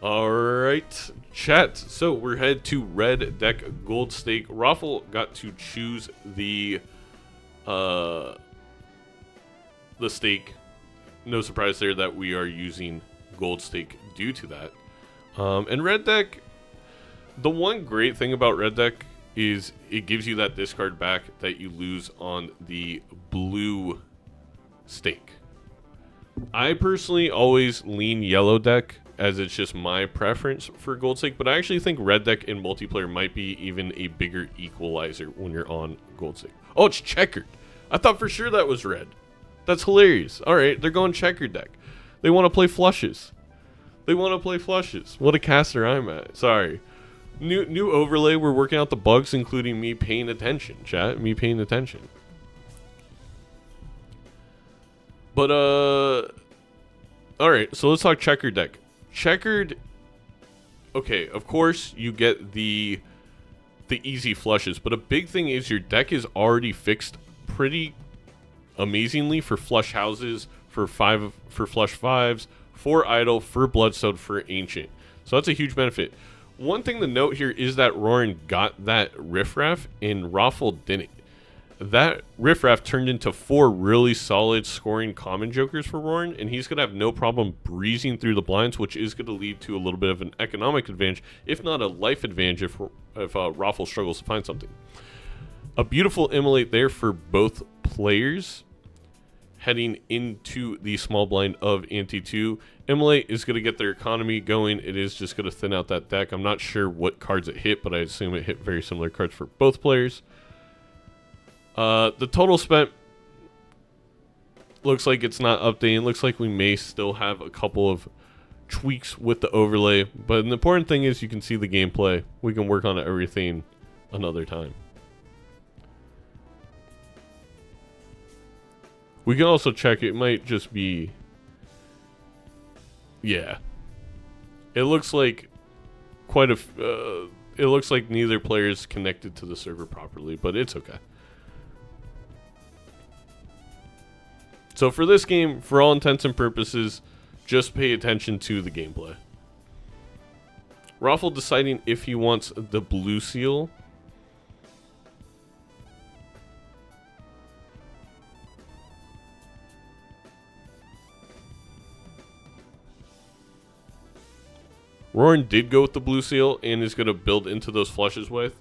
All right, chat. So we're headed to red deck gold stake. Roffle got to choose the stake. No surprise there that we are using gold stake due to that. And red deck, the one great thing about red deck is it gives you that discard back that you lose on the blue stake. I personally always lean yellow deck, as it's just my preference for gold stake, but I actually think red deck in multiplayer might be even a bigger equalizer when you're on gold stake. Oh, it's checkered. I thought for sure that was red. That's hilarious. All right, they're going checkered deck. They want to play flushes. What a caster I'm at. Sorry. New overlay. We're working out the bugs, including me paying attention, chat. Me paying attention. But, alright, so let's talk checkered deck. Checkered, okay, of course you get the easy flushes, but a big thing is your deck is already fixed pretty amazingly for flush houses, for flush fives, for idle, for bloodstone, for ancient. So that's a huge benefit. One thing to note here is that Rarran got that riffraff and Roffle didn't. That riffraff turned into 4 really solid scoring common jokers for Rarran, and he's going to have no problem breezing through the blinds, which is going to lead to a little bit of an economic advantage, if not a life advantage if Roffle struggles to find something. A beautiful immolate there for both players heading into the small blind of Ante 2. Immolate is going to get their economy going. It is just going to thin out that deck. I'm not sure what cards it hit, but I assume it hit very similar cards for both players. The total spent looks like it's not updating. Looks like we may still have a couple of tweaks with the overlay. But the important thing is you can see the gameplay. We can work on everything another time. We can also check. It might just be... Yeah. It looks like quite a... it looks like neither player is connected to the server properly, but it's okay. So for this game, for all intents and purposes, just pay attention to the gameplay. Roffle deciding if he wants the blue seal. Rarran did go with the blue seal and is going to build into those flushes with,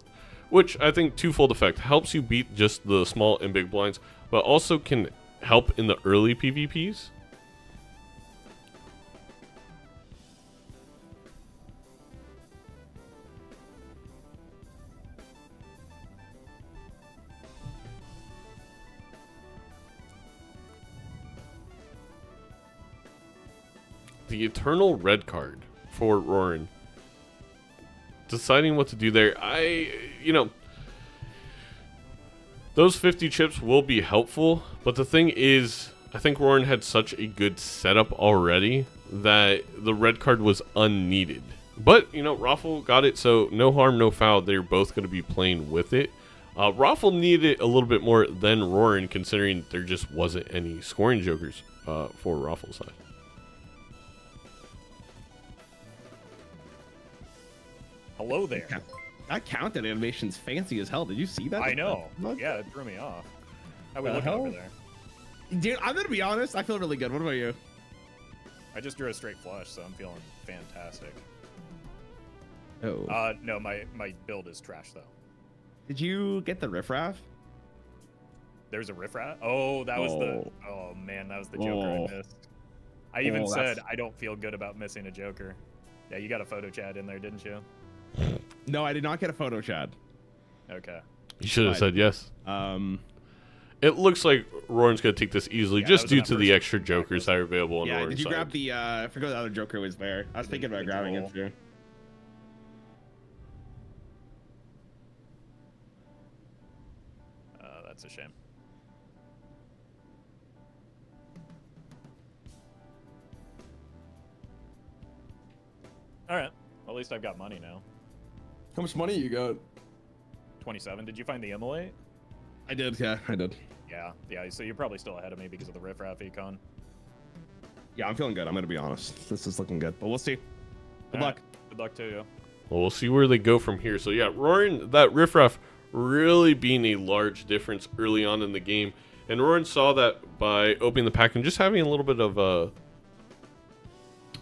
which I think twofold effect. Helps you beat just the small and big blinds, but also can help in the early PvPs. The eternal red card for Rarran. Deciding what to do there. Those 50 chips will be helpful, but the thing is, I think Rarran had such a good setup already that the red card was unneeded. But, Roffle got it, so no harm, no foul. They're both going to be playing with it. Roffle needed it a little bit more than Rarran, considering there just wasn't any scoring jokers for Roffle's side. Hello there. That counted animation's fancy as hell. Did you see that? I know. Yeah, it threw me off. How we looking over there? Dude, I'm gonna be honest. I feel really good. What about you? I just drew a straight flush, so I'm feeling fantastic. Oh. No, my build is trash though. Did you get the riffraff? There's a riffraff? Oh, that was the... Oh, man, that was the joker I missed. I even said I don't feel good about missing a joker. Yeah, you got a photo chat in there, didn't you? No, I did not get a photo chat. Okay. You should have said yes. It looks like Rarran's going to take this easily, just due to the extra jokers that are available on Rarran's side. Did you grab the... I forgot the other joker was there. I was thinking about grabbing it too. That's a shame. All right. Well, at least I've got money now. How much money you got? 27. Did you find the immolate? I did, yeah, I did. Yeah. So you're probably still ahead of me because of the riffraff econ. Yeah, I'm feeling good. I'm gonna be honest. This is looking good, but we'll see. Good luck. Good luck to you. Well, we'll see where they go from here. So yeah, Rarran, that riffraff really being a large difference early on in the game. And Rarran saw that by opening the pack and just having a little bit of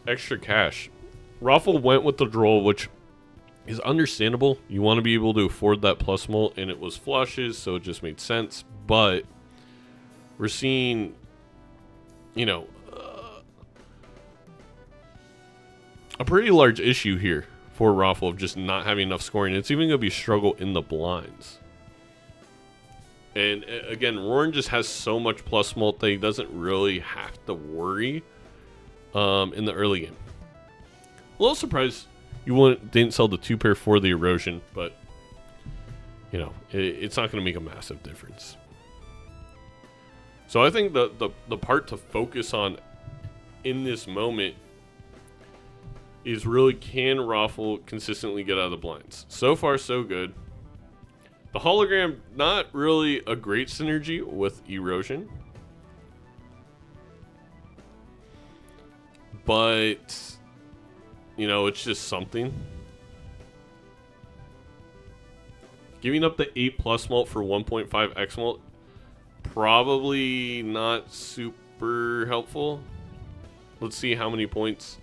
extra cash. Roffle went with the droll, which is understandable. You want to be able to afford that plus mult, and it was flushes, so it just made sense. But we're seeing, you know, a pretty large issue here for Roffle of just not having enough scoring. It's even going to be a struggle in the blinds. And again, Rarran just has so much plus mult that he doesn't really have to worry in the early game. A little surprised you didn't sell the 2-pair for the erosion, but you know, it's not going to make a massive difference. So I think the part to focus on in this moment is really, can Roffle consistently get out of the blinds? So far, so good. The hologram, not really a great synergy with erosion. But, you know, it's just something. Giving up the 8+ mult for 1.5x mult, probably not super helpful. Let's see how many points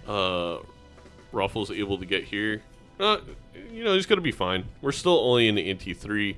Roffle's able to get here. You know, he's going to be fine. We're still only in the NT3.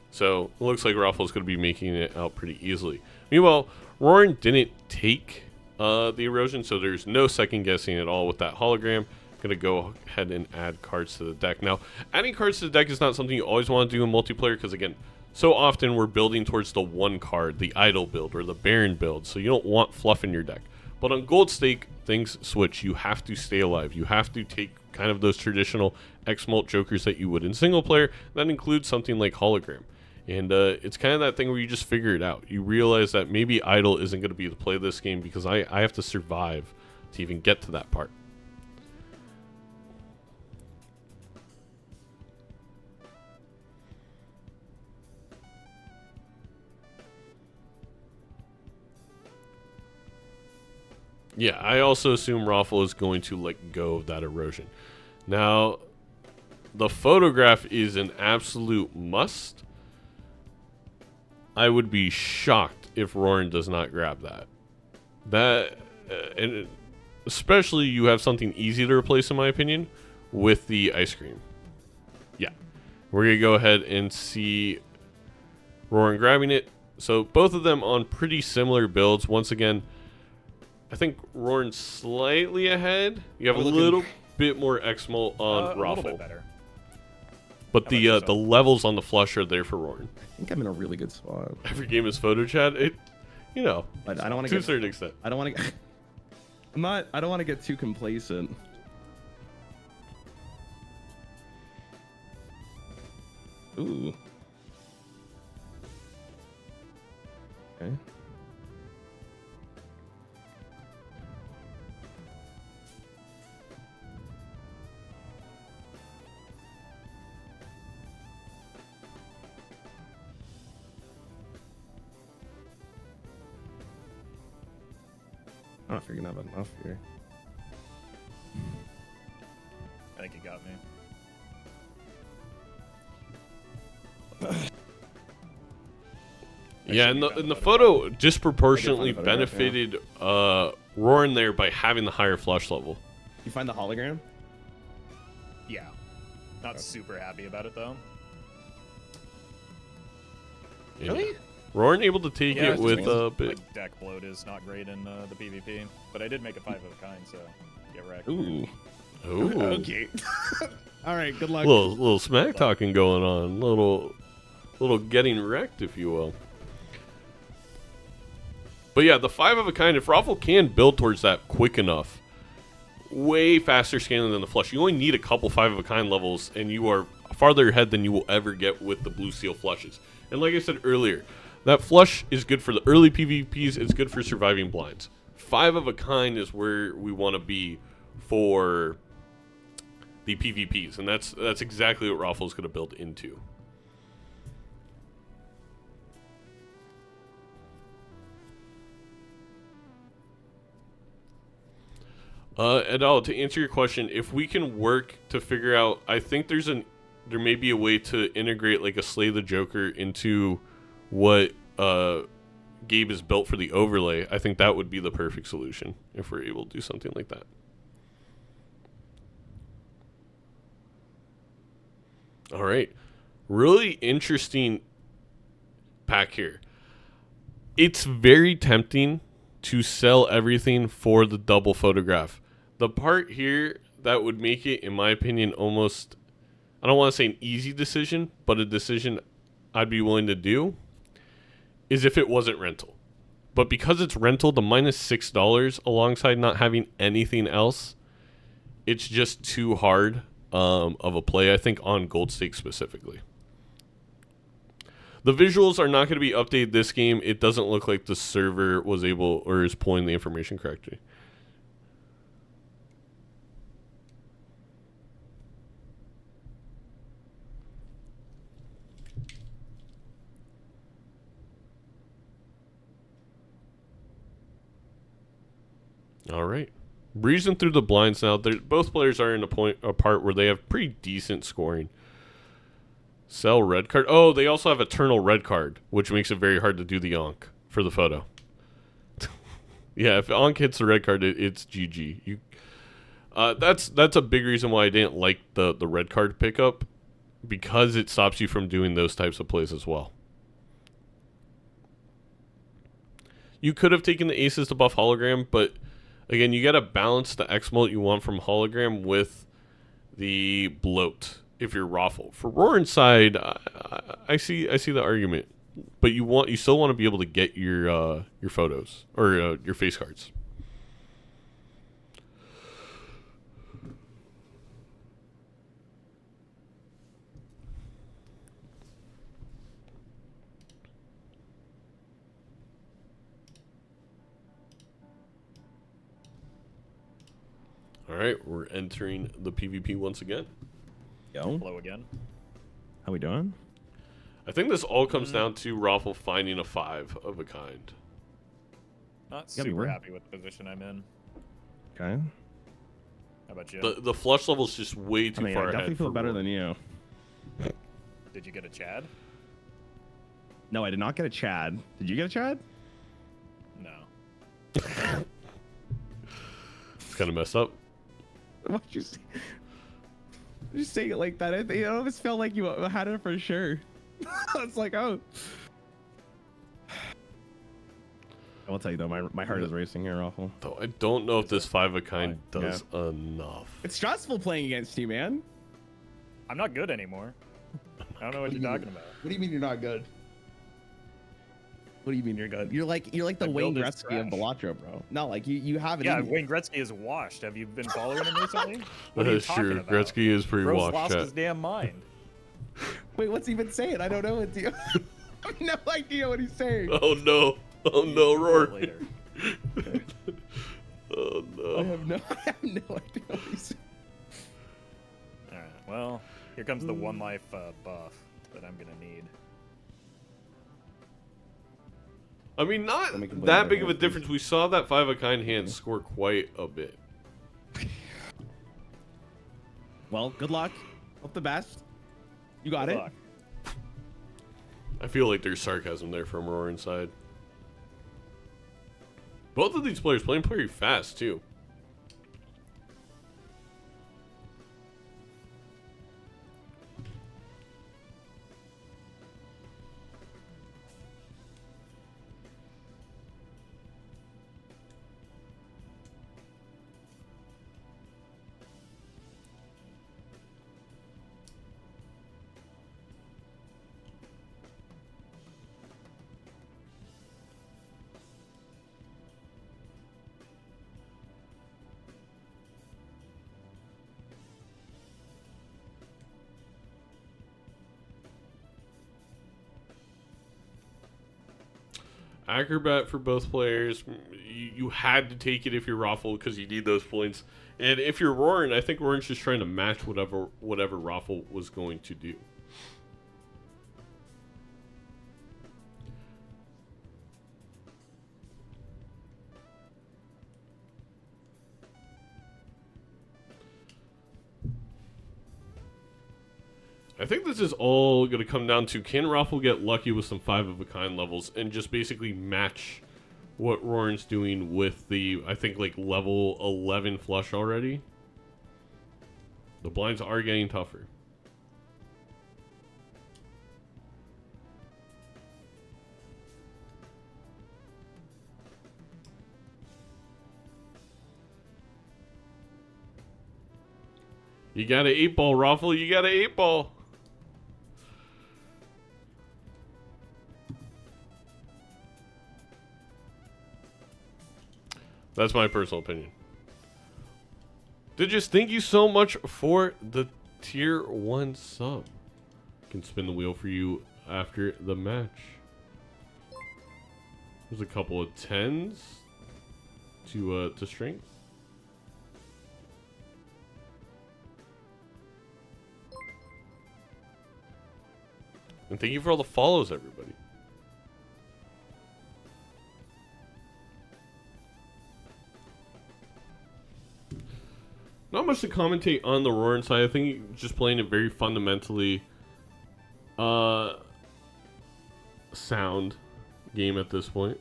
So, it looks like Roffle's going to be making it out pretty easily. Meanwhile, Rarran didn't take the erosion, so there's no second guessing at all with that hologram. Going to go ahead and add cards to the deck. Now, adding cards to the deck is not something you always want to do in multiplayer, because again, so often we're building towards the one card, the idle build or the Baron build, so you don't want fluff in your deck. But on Gold Stake, things switch. You have to stay alive. You have to take kind of those traditional X-Mult jokers that you would in single player. That includes something like hologram. And it's kind of that thing where you just figure it out. You realize that maybe idle isn't going to be the play of this game, because I have to survive to even get to that part. Yeah, I also assume Roffle is going to let go of that erosion. Now, the photograph is an absolute must. I would be shocked if Rarran does not grab that. And especially you have something easy to replace, in my opinion, with the ice cream. Yeah, we're going to go ahead and see Rarran grabbing it. So both of them on pretty similar builds. Once again, I think Rarran's slightly ahead. You have a little bit more X-Mult on Roffle. A little bit better. But the levels on the flush are there for Rarran. I think I'm in a really good spot. Every game is photo chat. It, you know, but I don't want to a certain extent. I don't want to. I don't want to get too complacent. Ooh. Okay. I don't know if you're gonna have enough here. I think you got me. Yeah, and the photo disproportionately benefited Rarran there by having the higher flush level. You find the hologram? Yeah. Not super happy about it though. Yeah. Really? Rarran able to take it with a bit. My deck bloat is not great in the PvP, but I did make a 5 of a kind, so get wrecked. Ooh. Ooh. Okay. All right. Good luck. Little smack talking going on. Little getting wrecked, if you will. But yeah, the 5 of a kind. If Roffle can build towards that quick enough, way faster scaling than the flush. You only need a couple 5 of a kind levels, and you are farther ahead than you will ever get with the blue seal flushes. And like I said earlier, that flush is good for the early PvPs. It's good for surviving blinds. 5 of a kind is where we want to be for the PvPs, and that's exactly what Roffle is going to build into. Adele, to answer your question, if we can work to figure out, I think there may be a way to integrate like a Slay the Joker into what Gabe is built for the overlay. I think that would be the perfect solution if we're able to do something like that. All right, really interesting pack here. It's very tempting to sell everything for the double photograph. The part here that would make it, in my opinion, almost, I don't want to say an easy decision, but a decision I'd be willing to do, is if it wasn't rental. But because it's rental, the minus $6 alongside not having anything else, it's just too hard of a play, I think, on Gold Stake specifically. The visuals are not going to be updated this game. It doesn't look like the server was able or is pulling the information correctly. All right. Breezing through the blinds now. Both players are in a part where they have pretty decent scoring. Sell red card. Oh, they also have eternal red card, which makes it very hard to do the onk for the photo. Yeah, if onk hits the red card, it's GG. That's a big reason why I didn't like the red card pickup, because it stops you from doing those types of plays as well. You could have taken the aces to buff hologram, but again, you got to balance the X-Molt you want from hologram with the bloat if you're Roffle. For Rarran side, I see the argument, but you still want to be able to get your photos or your face cards. All right, we're entering the PvP once again. Yo, Hello again. how we doing? I think this all comes down to Roffle finding a 5 of a kind. Not Gotta be super worth- happy with the position I'm in. Okay. How about you? The flush level's just way too I far ahead. definitely feel for better Rarran. than you. Did you get a Chad? No, I did not get a Chad. Did you get a Chad? No. It's kind of messed up. Why'd you say? Just saying it like that. It almost felt like you had it for sure. It's like, oh. I will tell you though, my heart is racing here, Roffle. Though I don't know if this 5 of a kind Yeah. does enough. It's stressful playing against you, man. I'm not good anymore. I don't know what you're talking about. What do you mean you're not good? What do you mean you're good? You're like the My Wayne build is Gretzky of trash. Balatro, bro. No, like you have it. Yeah, in you. Wayne Gretzky is washed. Have you been following him recently? That What are you is talking true. about? Gretzky is pretty Bro's washed. lost Chat. his damn mind. Wait, what's he even saying? I don't know what you. I have no idea what he's saying. Oh no! Oh no, Roar! Later. Oh I no! have no idea what he's saying. All right. Well, here comes the one life buff that I'm gonna need. I mean, not Let me complain that about big of a hands, difference. We saw that 5 of a kind hand score quite a bit. Well, good luck. Hope the best. You got Good it. luck. I feel like there's sarcasm there from Roar's side. Both of these players playing pretty fast too. Acrobat for both players. You had to take it if you're Roffle because you need those points. And if you're Rarran, I think Rarran's just trying to match whatever Roffle was going to do. I think this is all going to come down to, can Roffle get lucky with some 5-of-a-kind levels and just basically match what Rarran's doing with the, I think, like, level 11 flush already? The blinds are getting tougher. You got an 8-ball, Roffle. You got an 8-ball. That's my personal opinion. Digis, thank you so much for the tier 1 sub. Can spin the wheel for you after the match. There's a couple of 10s to strength. And thank you for all the follows, everybody. Not much to commentate on the Rarran side. I think just playing it very fundamentally sound game at this point.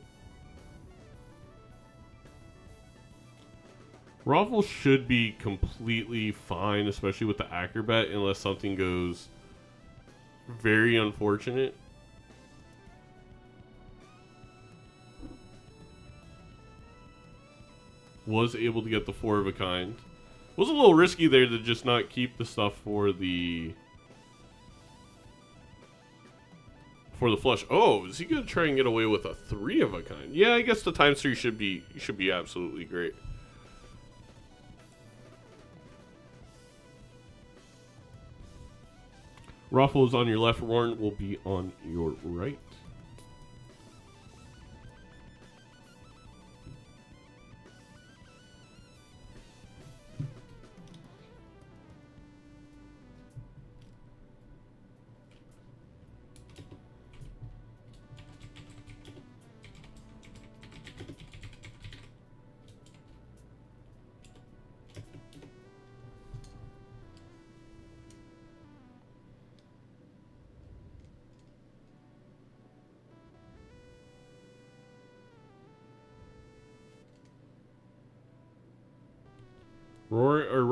Roffle should be completely fine, especially with the acrobat, unless something goes very unfortunate. Was able to get the 4-of-a-kind. Was a little risky there to just not keep the stuff for the flush. Oh, is he gonna try and get away with a 3-of-a-kind? Yeah, I guess the ×3 should be absolutely great. Roffle is on your left. Rarran will be on your right.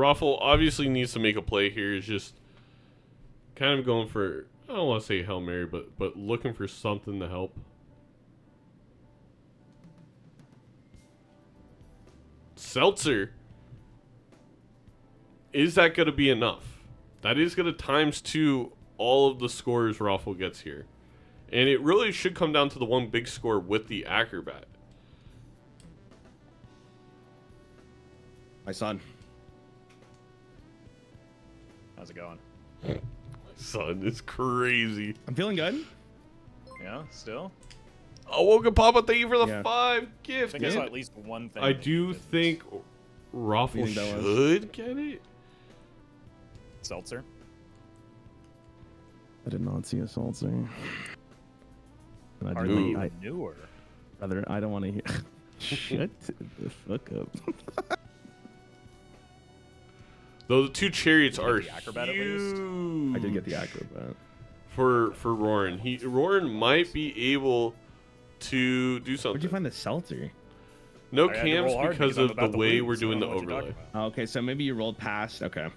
Roffle obviously needs to make a play here. Is just kind of going for, I don't want to say Hail Mary, but looking for something to help. Seltzer. Is that going to be enough? That is going to ×2 all of the scores Roffle gets here. And it really should come down to the one big score with the acrobat. My son. How's it going? My son is crazy. I'm feeling good. Yeah, still? Oh, Woken Papa, thank you for the Yeah. 5 I gift. think I saw at least one thing. I that do you did. think Roffle You think that was- should get it. Seltzer. I did not see a seltzer. And I Are do they I newer? rather I don't want to hear. Shut the fuck up. Though the 2 chariots Did you are get the acrobat at least? huge. I did get the acrobat. For Rarran. Rarran might be able to do something. Where'd you find the seltzer? No I had to cams roll hard because I'm of the about to way lose, we're so I doing the don't know what you're overlay. talking about. Oh, okay, so maybe you rolled past. Okay.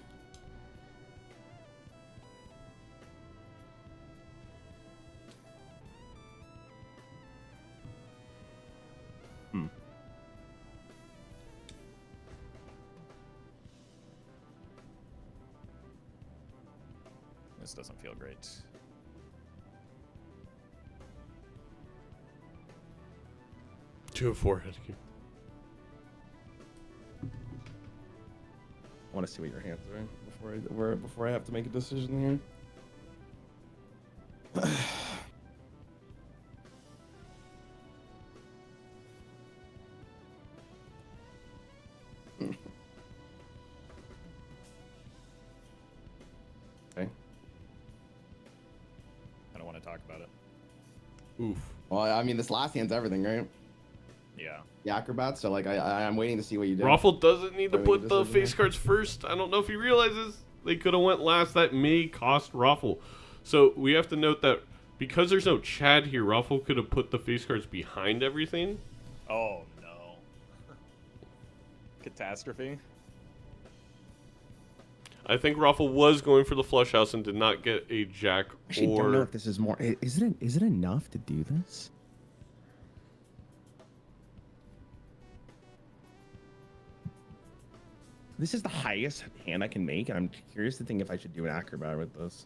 This doesn't feel great. Two of 4 head key. I want to see what your hands are before I have to make a decision here. Okay. I don't want to talk about it. Oof. Well, I mean, this last hand's everything, right? Yeah. The acrobat. So like, I'm waiting to see what you do. Raffle doesn't need to Are we put the decision face here? cards first. I don't know if he realizes. they could have went last. That may cost Roffle. So we have to note that because there's no Chad here, Roffle could have put the face cards behind everything. Oh no. Catastrophe. I think Roffle was going for the flush house and did not get a jack. I actually don't know if this is more. Is it enough to do this? This is the highest hand I can make, and I'm curious to think if I should do an acrobat with this.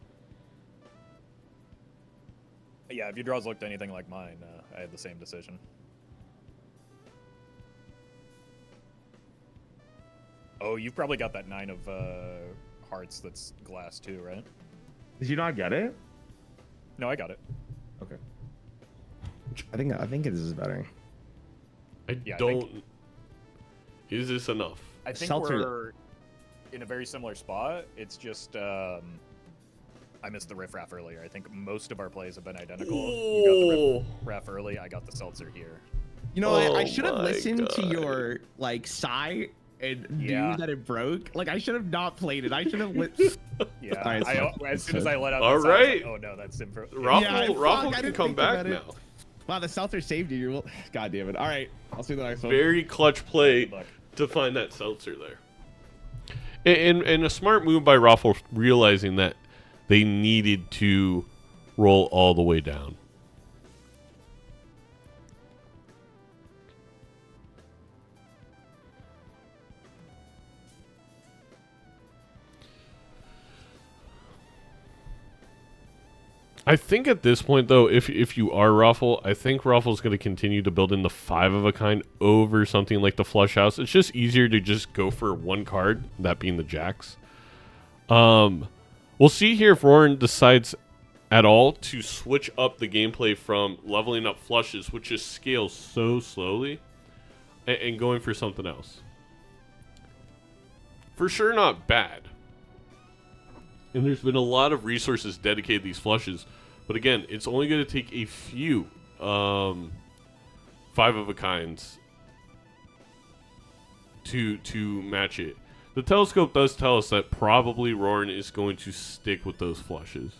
Yeah, if your draws looked anything like mine, I had the same decision. Oh, you've probably got that 9 of hearts that's glass too, right? Did you not get it? No, I got it. Okay. I think this is better. Is this enough? I think Seltzer. we're in a very similar spot. It's just I missed the riffraff earlier. I think most of our plays have been identical. You got the riffraff early. I got the seltzer here. You know, I should have my listened to God. your like sigh and Yeah. knew that it broke. Like I should have not played it. I should have. Yeah. Alright, so- As soon as I let out All the sound, I was right. like, oh no, that's improv. Roffle I can didn't come think back about it. now. Wow, the seltzer saved you. God damn it. All right, I'll see the next one. Very clutch play Good luck. to find that seltzer there. And a smart move by Roffle, realizing that they needed to roll all the way down. I think at this point, though, if you are Roffle, I think Roffle's going to continue to build in the 5 of a kind over something like the flush house. It's just easier to just go for one card, that being the jacks. We'll see here if Rarran decides at all to switch up the gameplay from leveling up flushes, which just scales so slowly, and going for something else. For sure not bad. And there's been a lot of resources dedicated to these flushes. But again, it's only going to take a few 5 of a kinds to match it. The telescope does tell us that probably Rarran is going to stick with those flushes.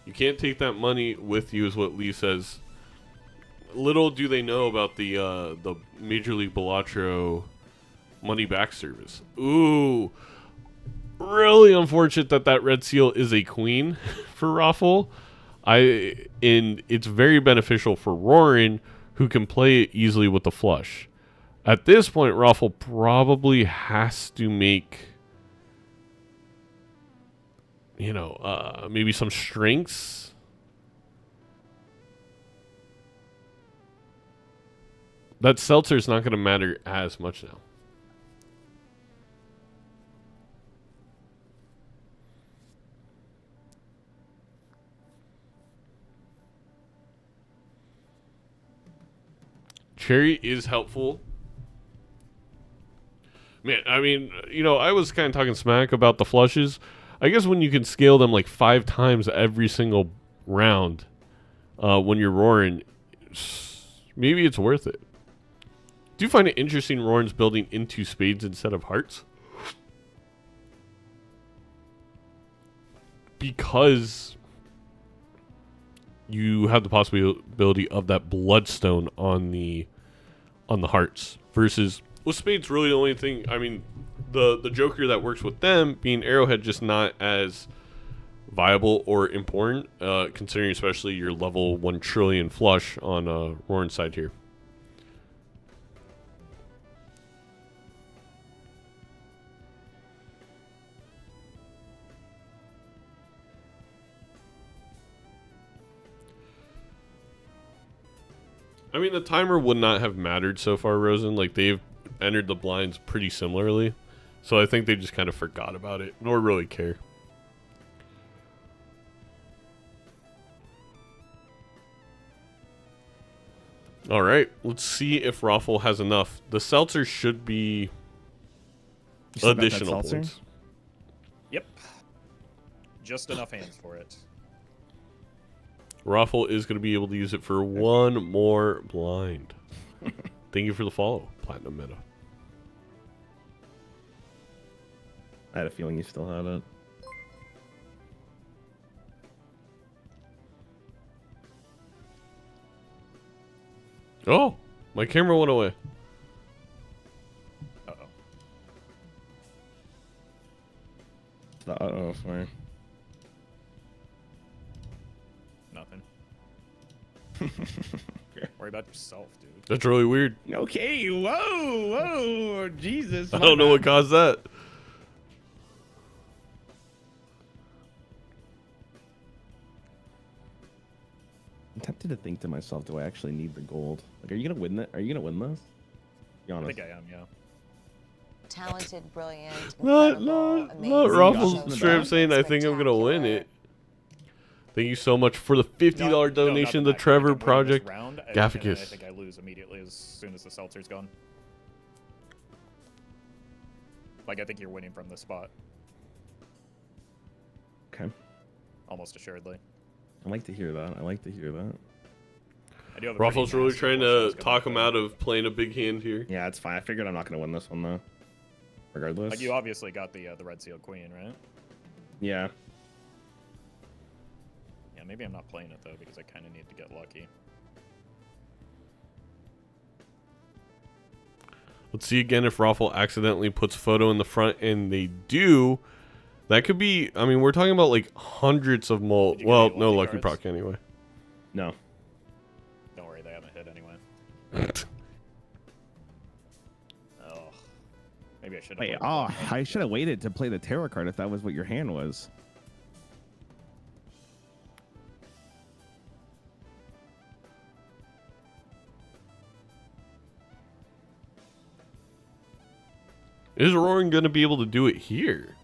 You can't take that money with you, is what Lee says. Little do they know about the Major League Balatro money back service. Ooh, really unfortunate that red seal is a queen for Roffle. And it's very beneficial for Rarran, who can play it easily with the flush. At this point, Roffle probably has to make, maybe some strengths. That seltzer is not going to matter as much now. Cherry is helpful. Man, I mean, I was kind of talking smack about the flushes. I guess when you can scale them like 5 times every single round when you're roaring, maybe it's worth it. Do you find it interesting Rarran's building into spades instead of hearts? Because you have the possibility of that bloodstone on the hearts. Versus with spades, really the only thing, I mean, the joker that works with them being arrowhead, just not as viable or important, considering especially your level 1 trillion flush on Rarran's side here. I mean, the timer would not have mattered so far, Rosen. Like, they've entered the blinds pretty similarly. So I think they just kind of forgot about it, nor really care. All right, let's see if Roffle has enough. The seltzer should be additional points. Yep. Just enough hands for it. Roffle is going to be able to use it for one more blind. Thank you for the follow, Platinum Meta. I had a feeling you still had it. Oh, my camera went away. Uh-oh. Uh-oh, sorry. Nothing. Worry about yourself, dude. That's really weird. Okay, whoa, Jesus. I don't know what caused that. I'm tempted to think to myself, do I actually need the gold? Like, are you gonna win that? Are you gonna win this? Be I honest. think I am, yeah. Talented, brilliant, Not incredible, amazing. Ruffles so straight up saying I think I'm gonna win it. Thank you so much for the $50 donation to Trevor Project Gafficus. I think I lose immediately as soon as the seltzer's gone. Like, I think you're winning from this spot. Okay. Almost assuredly. I like to hear that. I like to hear that. I do have a Ruffles pretty really nasty trying flush to that's gonna talk him happen. out of playing a big hand here. Yeah, it's fine. I figured I'm not gonna win this one though. Regardless. Like, you obviously got the red seal queen, right? Yeah. Yeah, maybe I'm not playing it though because I kind of need to get lucky. Let's see again if Roffle accidentally puts photo in the front, and they do. That could be. I mean, we're talking about like hundreds of mul. Did you get Well, any no lucky lucky cards? proc anyway. No. Don't worry, they haven't hit anyway. Oh, maybe I should. Wait. Oh, I should have waited to play the tarot card if that was what your hand was. Is Rarran going to be able to do it here?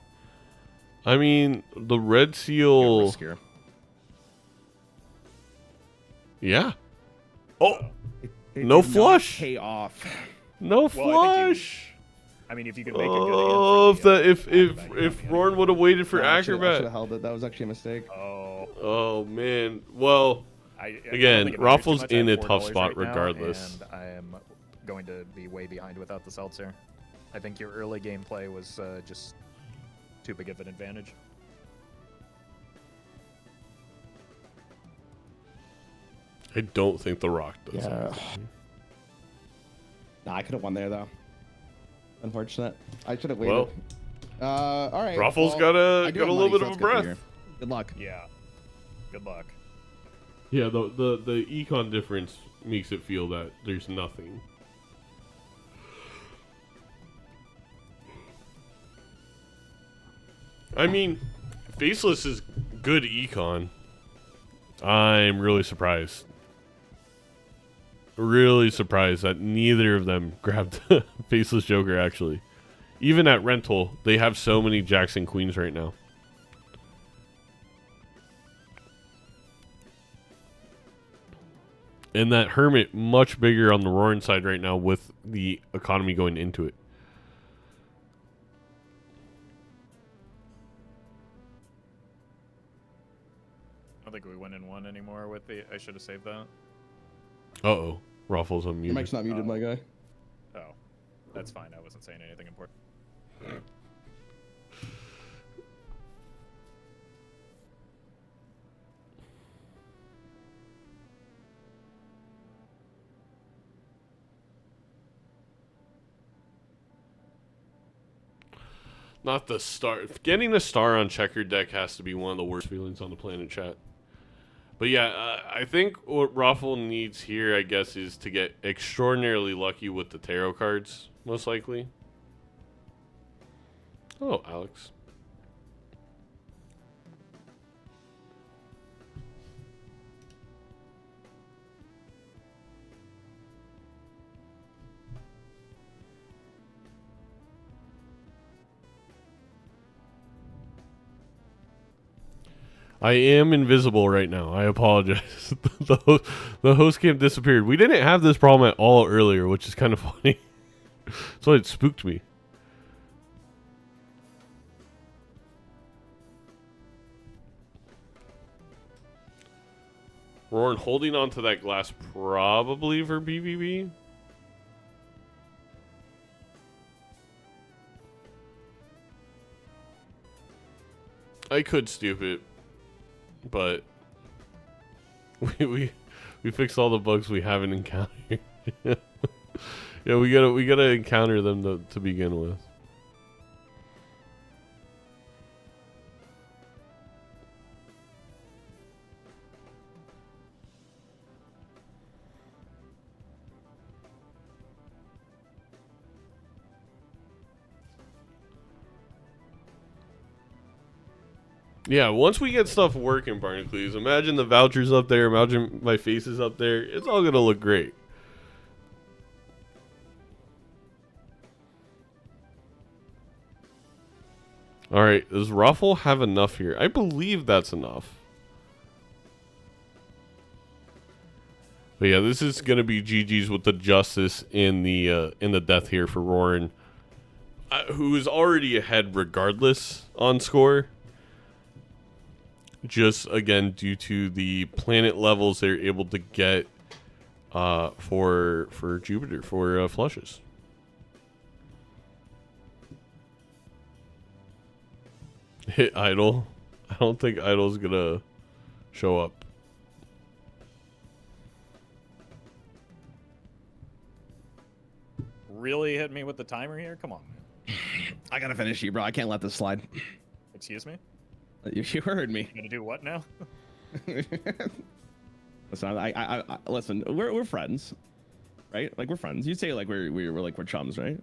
I mean, the red seal. Riskier. Yeah. Oh, It No did not flush. Pay off. no Well, I think flush. I mean, if you could make a good Oh, hand for the, if acrobat, yeah. Rarran would have waited for I should acrobat. have held it. That was actually a mistake. Oh, Oh man. Well, I don't Again, think it matters too Raffle's much. I have in a $4 tough spot right now, regardless. and I am going to be way behind without the seltzer. I think your early gameplay was just too big of an advantage. I don't think the Rock does. Yeah. Nah, I could have won there though. Unfortunate. I should have waited. Well, All right. Ruffle's well, got I a do got a have little money, bit so of a it's good to breath. hear. Good luck. Yeah. Good luck. Yeah, the econ difference makes it feel that there's nothing. I mean, Faceless is good econ. I'm really surprised. Really surprised that neither of them grabbed Faceless Joker, actually. Even at rental, they have so many jacks and queens right now. And that Hermit much bigger on the Rarran side right now with the economy going into it. I don't think we win in one anymore with the. I should have saved that. Uh-oh. Ruffles Your unmuted. mic's not muted, my guy. Oh, that's fine. I wasn't saying anything important. Not the star. Getting a star on Checkered deck has to be one of the worst feelings on the planet, chat. But yeah, I think what Roffle needs here, I guess, is to get extraordinarily lucky with the tarot cards, most likely. Hello, Alex. I am invisible right now. I apologize. the host cam disappeared. We didn't have this problem at all earlier, which is kind of funny. So it spooked me. Rarran holding on to that glass probably for PvP. I could stoop it, but we fixed all the bugs we haven't encountered. Yeah, we gotta encounter them to begin with. Yeah, once we get stuff working, Barnacles, imagine the vouchers up there, imagine my face is up there. It's all gonna look great. Alright, does Roffle have enough here? I believe that's enough. But yeah, this is gonna be GG's with the justice in the death here for Rarran, who is already ahead regardless on score. Just again due to the planet levels they're able to get for Jupiter for flushes. Hit idle. I don't think idle's gonna show up. Really hit me with the timer here? Come on, man. I gotta finish you, bro. I can't let this slide. Excuse me? You heard me. You gonna do what now? Listen, I listen. We're friends, right? Like we're friends. You say like we're chums, right?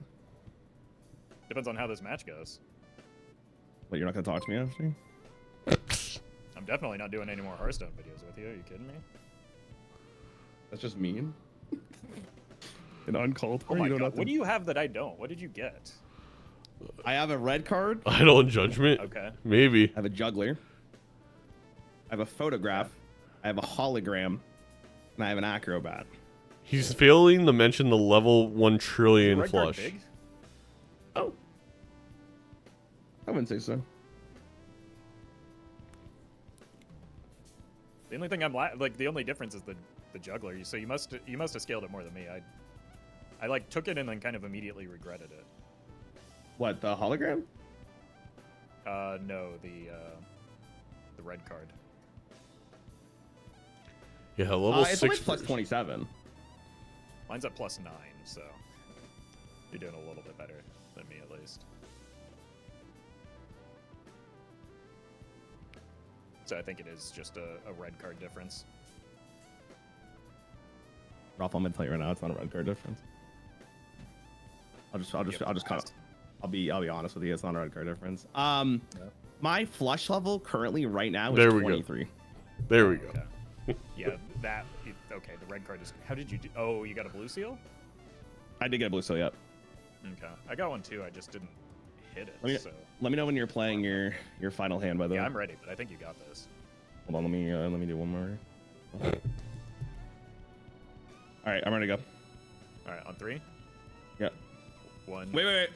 Depends on how this match goes. But you're not gonna talk to me after? I'm definitely not doing any more Hearthstone videos with you. Are you kidding me? That's just mean. An uncalled for. Oh my god! What do you have that I don't? What did you get? I have a red card. Idle and judgment. Okay. Maybe. I have a juggler. I have a photograph. I have a hologram, and I have an acrobat. He's failing to mention the level 1 trillion Red card flush. big? Oh. I wouldn't say so. The only thing I'm like the only difference is the juggler. So you must have scaled it more than me. I like took it and then kind of immediately regretted it. What, the hologram? No, the red card. Yeah, level it's 6 only plus 27. Mine's at +9, so you're doing a little bit better than me at least. So I think it is just a red card difference. Ralph, I'm gonna tell you right now, it's not a red card difference. I'll just kind of, I'll be honest with you, it's not a red card difference. My flush level currently right now is 23. There we go. Okay. Yeah, okay. The red card is. How did you do? Oh, you got a blue seal? I did get a blue seal, yep. Okay, I got one too. I just didn't hit it. Let me know when you're playing your final hand. By the way. Yeah, I'm ready, but I think you got this. Hold on, let me do one more. All right, I'm ready to go. All right, on 3. Yeah. 1. Wait.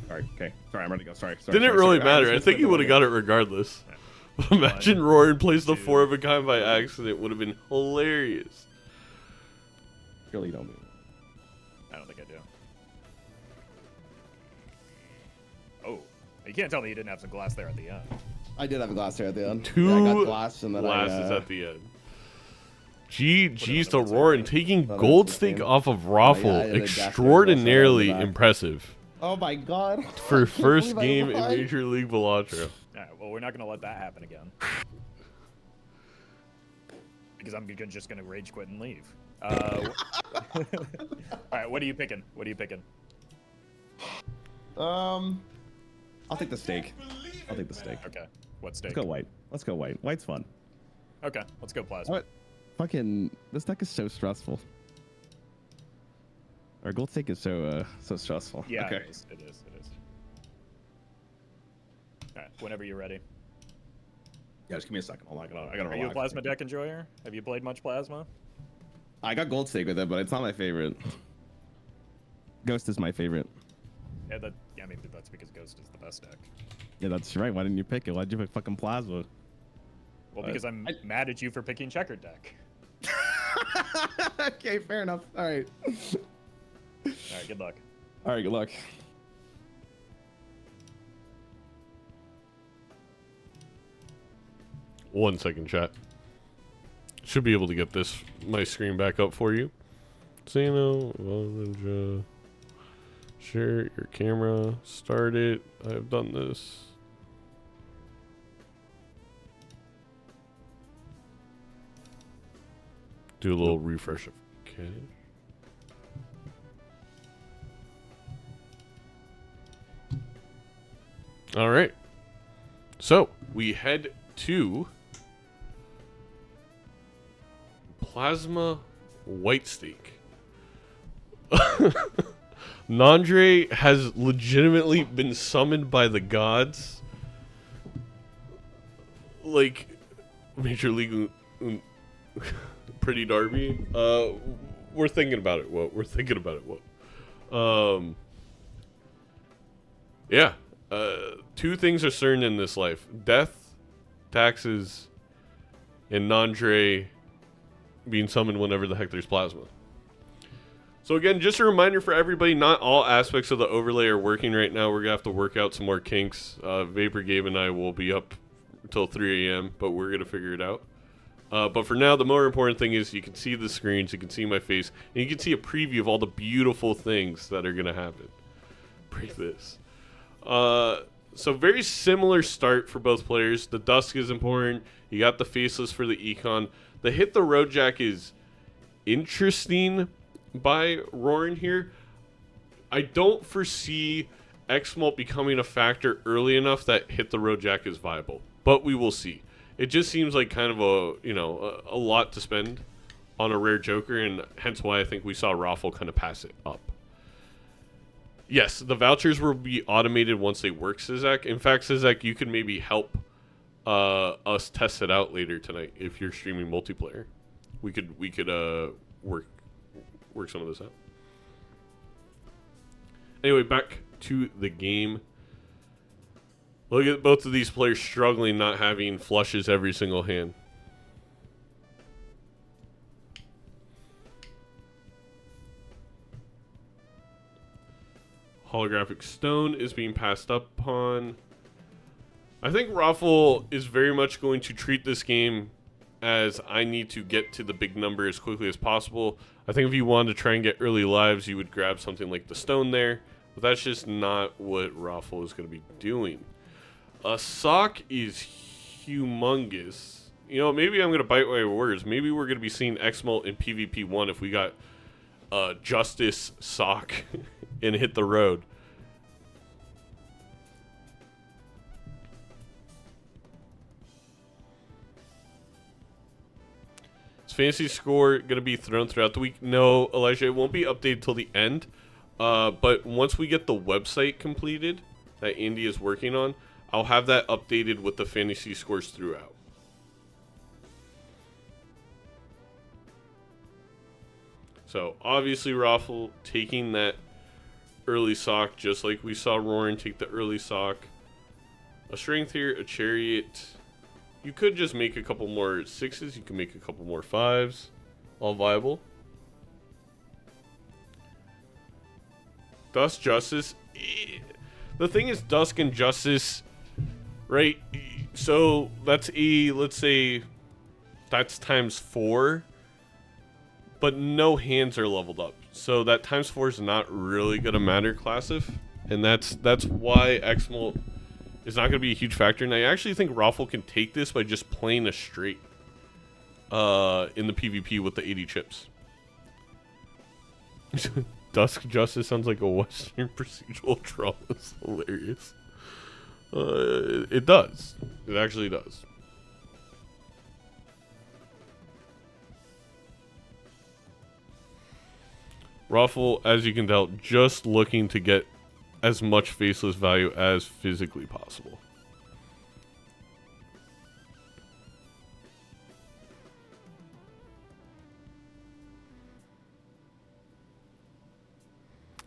Sorry. Okay. Sorry, I'm ready to go. Sorry. Didn't really matter. I think he would have got it regardless. But imagine Rarran plays the 4 of a kind by accident. Would have been hilarious. Really, you don't do it. I don't think I do. Oh, you can't tell me you didn't have some glass there at the end. I did have a glass there at the end. 2 yeah, I got glass and then glasses at the end. GG's to Rarran taking gold stake off of Roffle. Extraordinarily impressive. Oh my god. For first game in Major League Balatro. Alright, well, we're not going to let that happen again. Because I'm just going to rage quit and leave. Alright, what are you picking? I'll take the steak. Okay, what steak? Let's go white. White's fun. Okay, let's go plasma. What? Fucking, this deck is so stressful. Our gold stake is so stressful. Yeah, okay. it is. Alright, whenever you're ready. Yeah, just give me a second. Hold on, I gotta Are you a plasma deck enjoyer? Have you played much plasma? I got gold stake with it, but it's not my favorite. Ghost is my favorite. Yeah, I mean, that's because Ghost is the best deck. Yeah, that's right. Why didn't you pick it? Why'd you pick fucking plasma? Well, because I'm mad at you for picking Checkered deck. Okay, fair enough. All right. All right, good luck. All right, good luck. One second, chat. Should be able to get my screen back up for you. So you know, share your camera. Start it. I've done this. Do a little refresh of cache. All right. So we head to Plasma White Steak. Nandre has legitimately been summoned by the gods. Like Major League Pretty Derby. We're thinking about it. We're thinking about it. Yeah. Two things are certain in this life: death, taxes, and Nandre being summoned whenever the heck there's plasma. So again, just a reminder for everybody, not all aspects of the overlay are working right now. We're going to have to work out some more kinks. Vapor Gabe and I will be up until 3 a.m., but we're going to figure it out. But for now, the more important thing is you can see the screens, you can see my face, and you can see a preview of all the beautiful things that are going to happen. Break this. So very similar start for both players. The Dusk is important. You got the Faceless for the Econ. The Hit the Road Jack is interesting by Rarran here. I don't foresee X-Molt becoming a factor early enough that Hit the Road Jack is viable, but we will see. It just seems like kind of a lot to spend on a rare Joker, and hence why I think we saw Roffle kind of pass it up. Yes, the vouchers will be automated once they work, Sizak. In fact, Sizak, you could maybe help us test it out later tonight if you're streaming multiplayer. We could work some of this out. Anyway, back to the game. Look at both of these players struggling, not having flushes every single hand. Holographic Stone is being passed up upon. I think Roffle is very much going to treat this game as I need to get to the big number as quickly as possible. I think if you wanted to try and get early lives, you would grab something like the Stone there. But that's just not what Roffle is going to be doing. A sock is humongous. You know, maybe I'm going to bite my words. Maybe we're going to be seeing X-Molt in PvP 1 if we got Justice sock and Hit the Road. Is fantasy score going to be thrown throughout the week? No, Elijah, it won't be updated till the end. But once we get the website completed that Andy is working on, I'll have that updated with the fantasy scores throughout. So obviously Roffle taking that early sock, just like we saw Rarran take the early sock. A strength here, a chariot. You could just make a couple more 6s. You can make a couple more 5s. All viable. Dusk, Justice. The thing is, Dusk and Justice, right? So that's let's say that's times 4. But no hands are leveled up. So that times 4 is not really going to matter, Classiv. And that's why X-Molt is not going to be a huge factor. And I actually think Roffle can take this by just playing a straight in the PvP with the 80 chips. Dusk Justice sounds like a Western procedural drama. It's hilarious. It does. It actually does. Roffle, as you can tell, just looking to get as much faceless value as physically possible.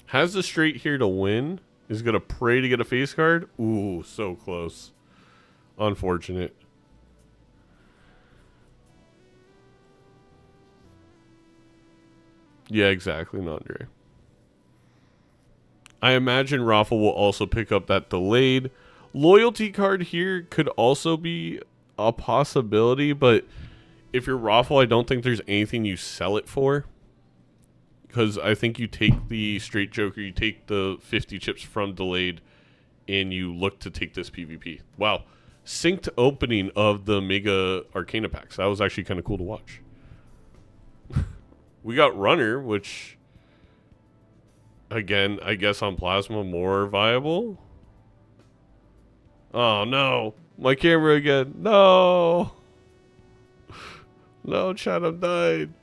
Has the straight here to win. Is going to pray to get a face card. Ooh, so close. Unfortunate. Yeah, exactly, not Dre. I imagine Roffle will also pick up that delayed loyalty card here. Could also be a possibility, but if you're Roffle, I don't think there's anything you sell it for. Because I think you take the straight Joker, you take the 50 chips from delayed, and you look to take this PvP. Wow. Synced opening of the Mega Arcana packs. That was actually kind of cool to watch. We got Runner, which, again, I guess on Plasma, more viable. Oh, no. My camera again. No. No, Chatham died.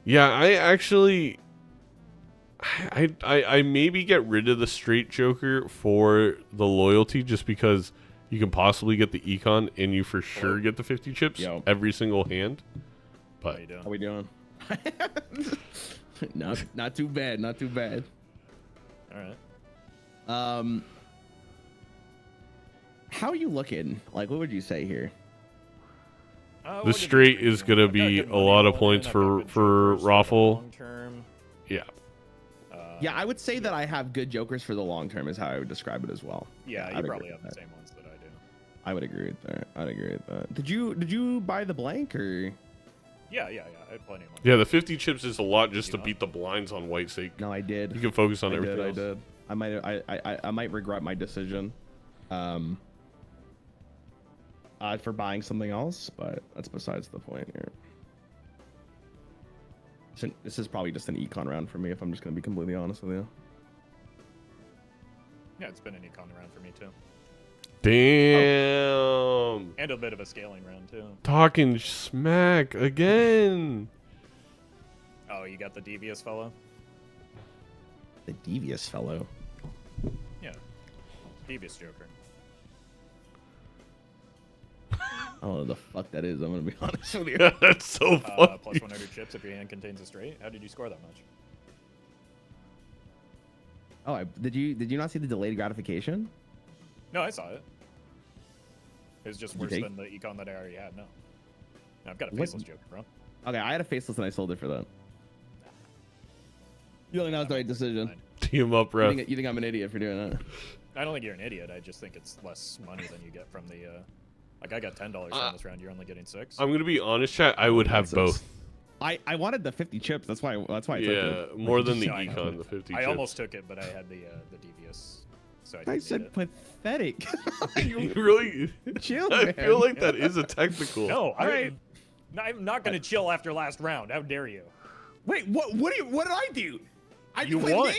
Yeah, I actually... I maybe get rid of the straight Joker for the loyalty just because you can possibly get the econ and you for sure get the 50 chips every single hand. But how we doing? Not too bad, not too bad. All right. How are you looking? Like, what would you say here? The straight is going to be a lot of points for Roffle. Yeah. Yeah, I would say that I have good jokers for the long term is how I would describe it as well. Yeah, you probably have the same ones that I do. I would agree with that. I'd agree with that. Did you buy the blank or? Yeah. I had plenty of money. Yeah, the 50 chips is a lot just to beat the blinds on white sake. No, I did. You can focus on everything else. I did. I might regret my decision. For buying something else, but that's besides the point here. So this is probably just an econ round for me, if I'm just going to be completely honest with you. Yeah, it's been an econ round for me too. Damn. And a bit of a scaling round too. Talking smack again. Oh, you got the devious fellow? The devious fellow? Yeah. Devious Joker. I don't know what the fuck that is. I'm gonna be honest with you. That's so funny. Plus 100 chips if your hand contains a straight. How did you score that much? Oh, did you not see the delayed gratification? No, I saw it. It was just worse than the econ that I already had. No, I've got a faceless Joker, bro. Okay, I had a faceless and I sold it for that. You think that was the right decision? Team up, ref. You think I'm an idiot for doing that? I don't think you're an idiot. I just think it's less money than you get from the. Like I got $10 from this round. You're only getting 6. I'm gonna be honest, chat. I would have both. I wanted the 50 chips. That's why. I took it. More than the econ, the 50 I chips. almost took it, but I had the devious. So I said pathetic. You really chill, man. I feel like that is a technical. No, I'm not gonna chill after last round. How dare you? Wait, what did I do? You won.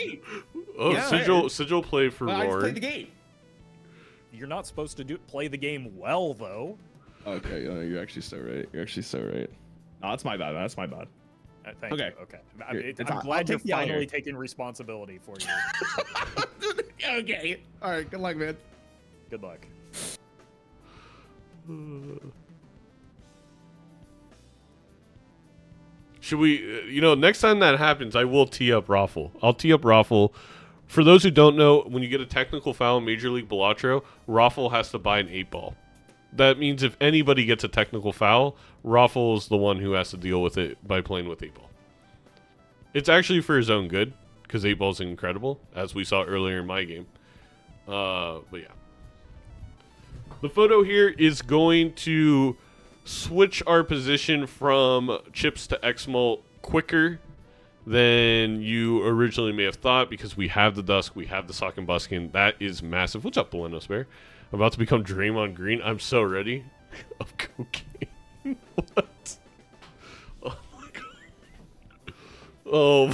Oh, yeah, Sigil play for Roar. I just played the game. You're not supposed to play the game well, though. Okay, you're actually so right. You're actually so right. No, that's my bad. That's my bad. Thank you. Okay. I'm glad you're finally taking responsibility for you. Okay. All right. Good luck, man. Good luck. Should we, next time that happens, I will tee up Roffle. I'll tee up Roffle. For those who don't know, when you get a technical foul in Major League Balatro, Roffle has to buy an 8-ball. That means if anybody gets a technical foul, Roffle is the one who has to deal with it by playing with 8-ball. It's actually for his own good, because 8-ball is incredible, as we saw earlier in my game. But yeah. The photo here is going to switch our position from chips to X-Molt quicker than you originally may have thought, because we have the Dusk, we have the Sock and Buskin. That is massive. What's up, Buenos Bear? I'm about to become Draymond Green. I'm so ready. Of cocaine. What? Oh my god. Oh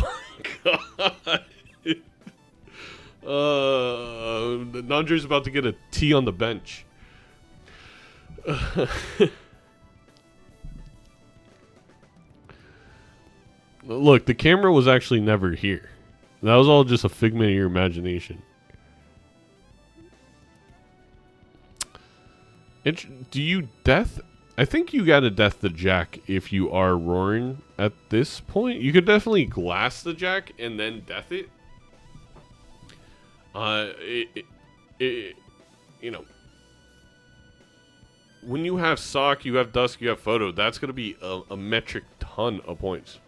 my god. Nandre's about to get a T on the bench. Look, the camera was actually never here. That was all just a figment of your imagination. Do you death? I think you gotta death the Jack if you are roaring at this point. You could definitely glass the Jack and then death it. when you have sock, you have dusk, you have photo, that's going to be a metric ton of points.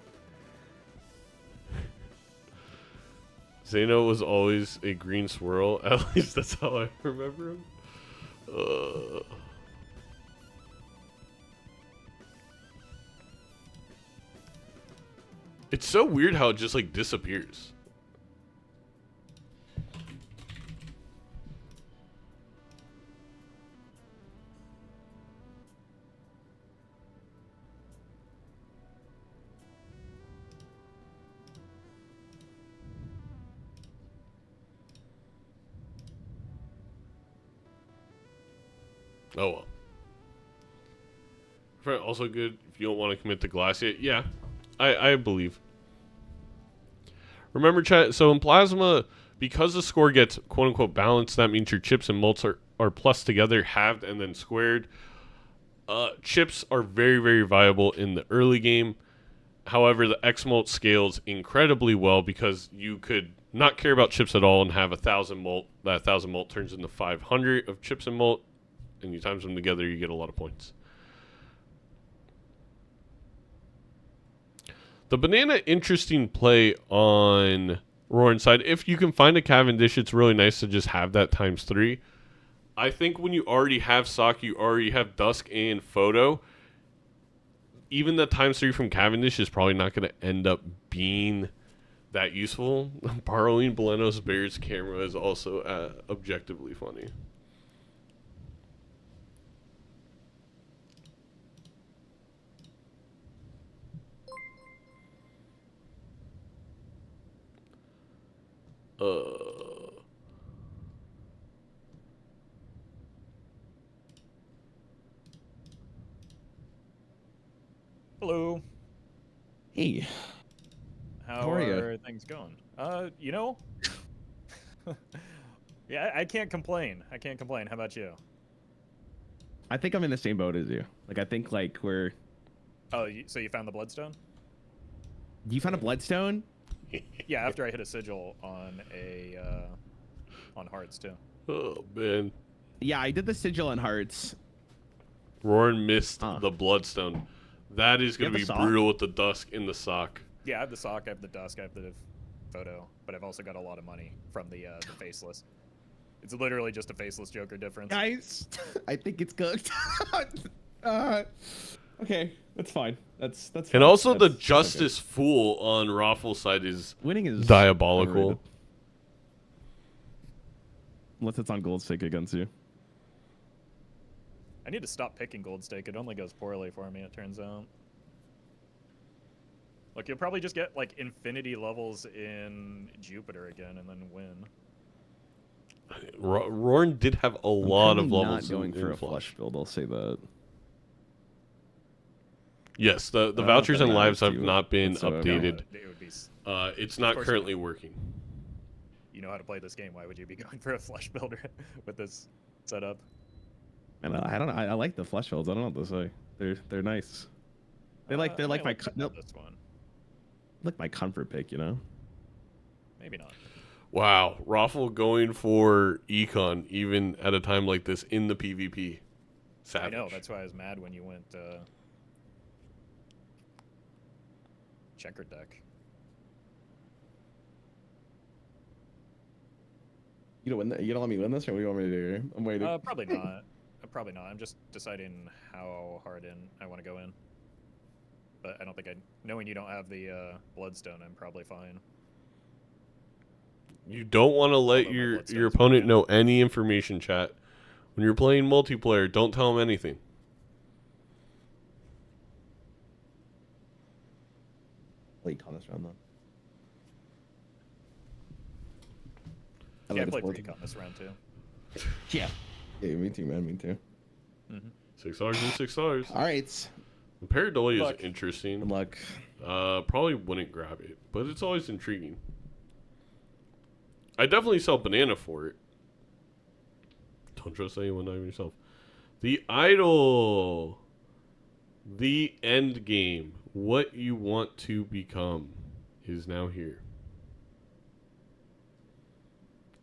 Zeno was always a green swirl. At least that's how I remember him. It's so weird how it just like disappears. Oh well. Also good if you don't want to commit to glass yet. Yeah, I believe. Remember, chat, so in Plasma, because the score gets quote-unquote balanced, that means your chips and mults are plus together, halved, and then squared. Chips are very, very viable in the early game. However, the X-Molt scales incredibly well because you could not care about chips at all and have 1,000 molt. That 1,000 molt turns into 500 of chips and molt, and you times them together, you get a lot of points. The banana, interesting play on Rarran's side. If you can find a Cavendish, it's really nice to just have that times 3. I think when you already have sock, you already have dusk and photo, even the times 3 from Cavendish is probably not going to end up being that useful. Borrowing Buenos Bears' camera is also objectively funny. Hello. Hey. How are things going? You know, yeah, I can't complain. I can't complain. How about you? I think I'm in the same boat as you. Like, I think, like, we're... Oh, so you found the bloodstone? You found a bloodstone? Yeah, after I hit a sigil on on hearts too. Oh, man. Yeah, I did the sigil on hearts. Rarran missed the bloodstone. That is going to be brutal with the dusk in the sock. Yeah, I have the sock, I have the dusk, I have the photo, but I've also got a lot of money from the faceless. It's literally just a faceless Joker difference. Guys, I think it's cooked. Okay, that's fine. That's fine. And also the Justice Fool on Roffle's side is winning is diabolical. overrated. Unless it's on gold stake against you. I need to stop picking gold stake. It only goes poorly for me, it turns out. Look, you'll probably just get like infinity levels in Jupiter again and then win. Rarran did have a lot of levels. Not going for a flush build, I'll say that. Yes, the vouchers and lives have not been updated. It's not currently working. You know how to play this game. Why would you be going for a flush builder with this setup? And I don't know. I like the flush builds. I don't know what to say. They're nice. They're like my this one. Like my comfort pick, you know. Maybe not. Wow, Roffle going for Econ even at a time like this in the PvP. Savage. I know. That's why I was mad when you went Checkered deck. You don't win. You don't let me win this, or what do you want me to do here? I'm waiting. Probably not. Probably not. I'm just deciding how hard in I want to go in. But I don't think knowing you don't have the bloodstone, I'm probably fine. You don't want to let your opponent know any information, chat. When you're playing multiplayer, don't tell them anything. Play econ this round, though. Yeah, I played econ this round, too. Yeah. Yeah, me too, man. Me too. 6 stars and 6 stars. All right. Pareidolia is interesting. Good luck. Probably wouldn't grab it, but it's always intriguing. I definitely sell banana for it. Don't trust anyone, not even yourself. The idol. The end game. What you want to become is now here.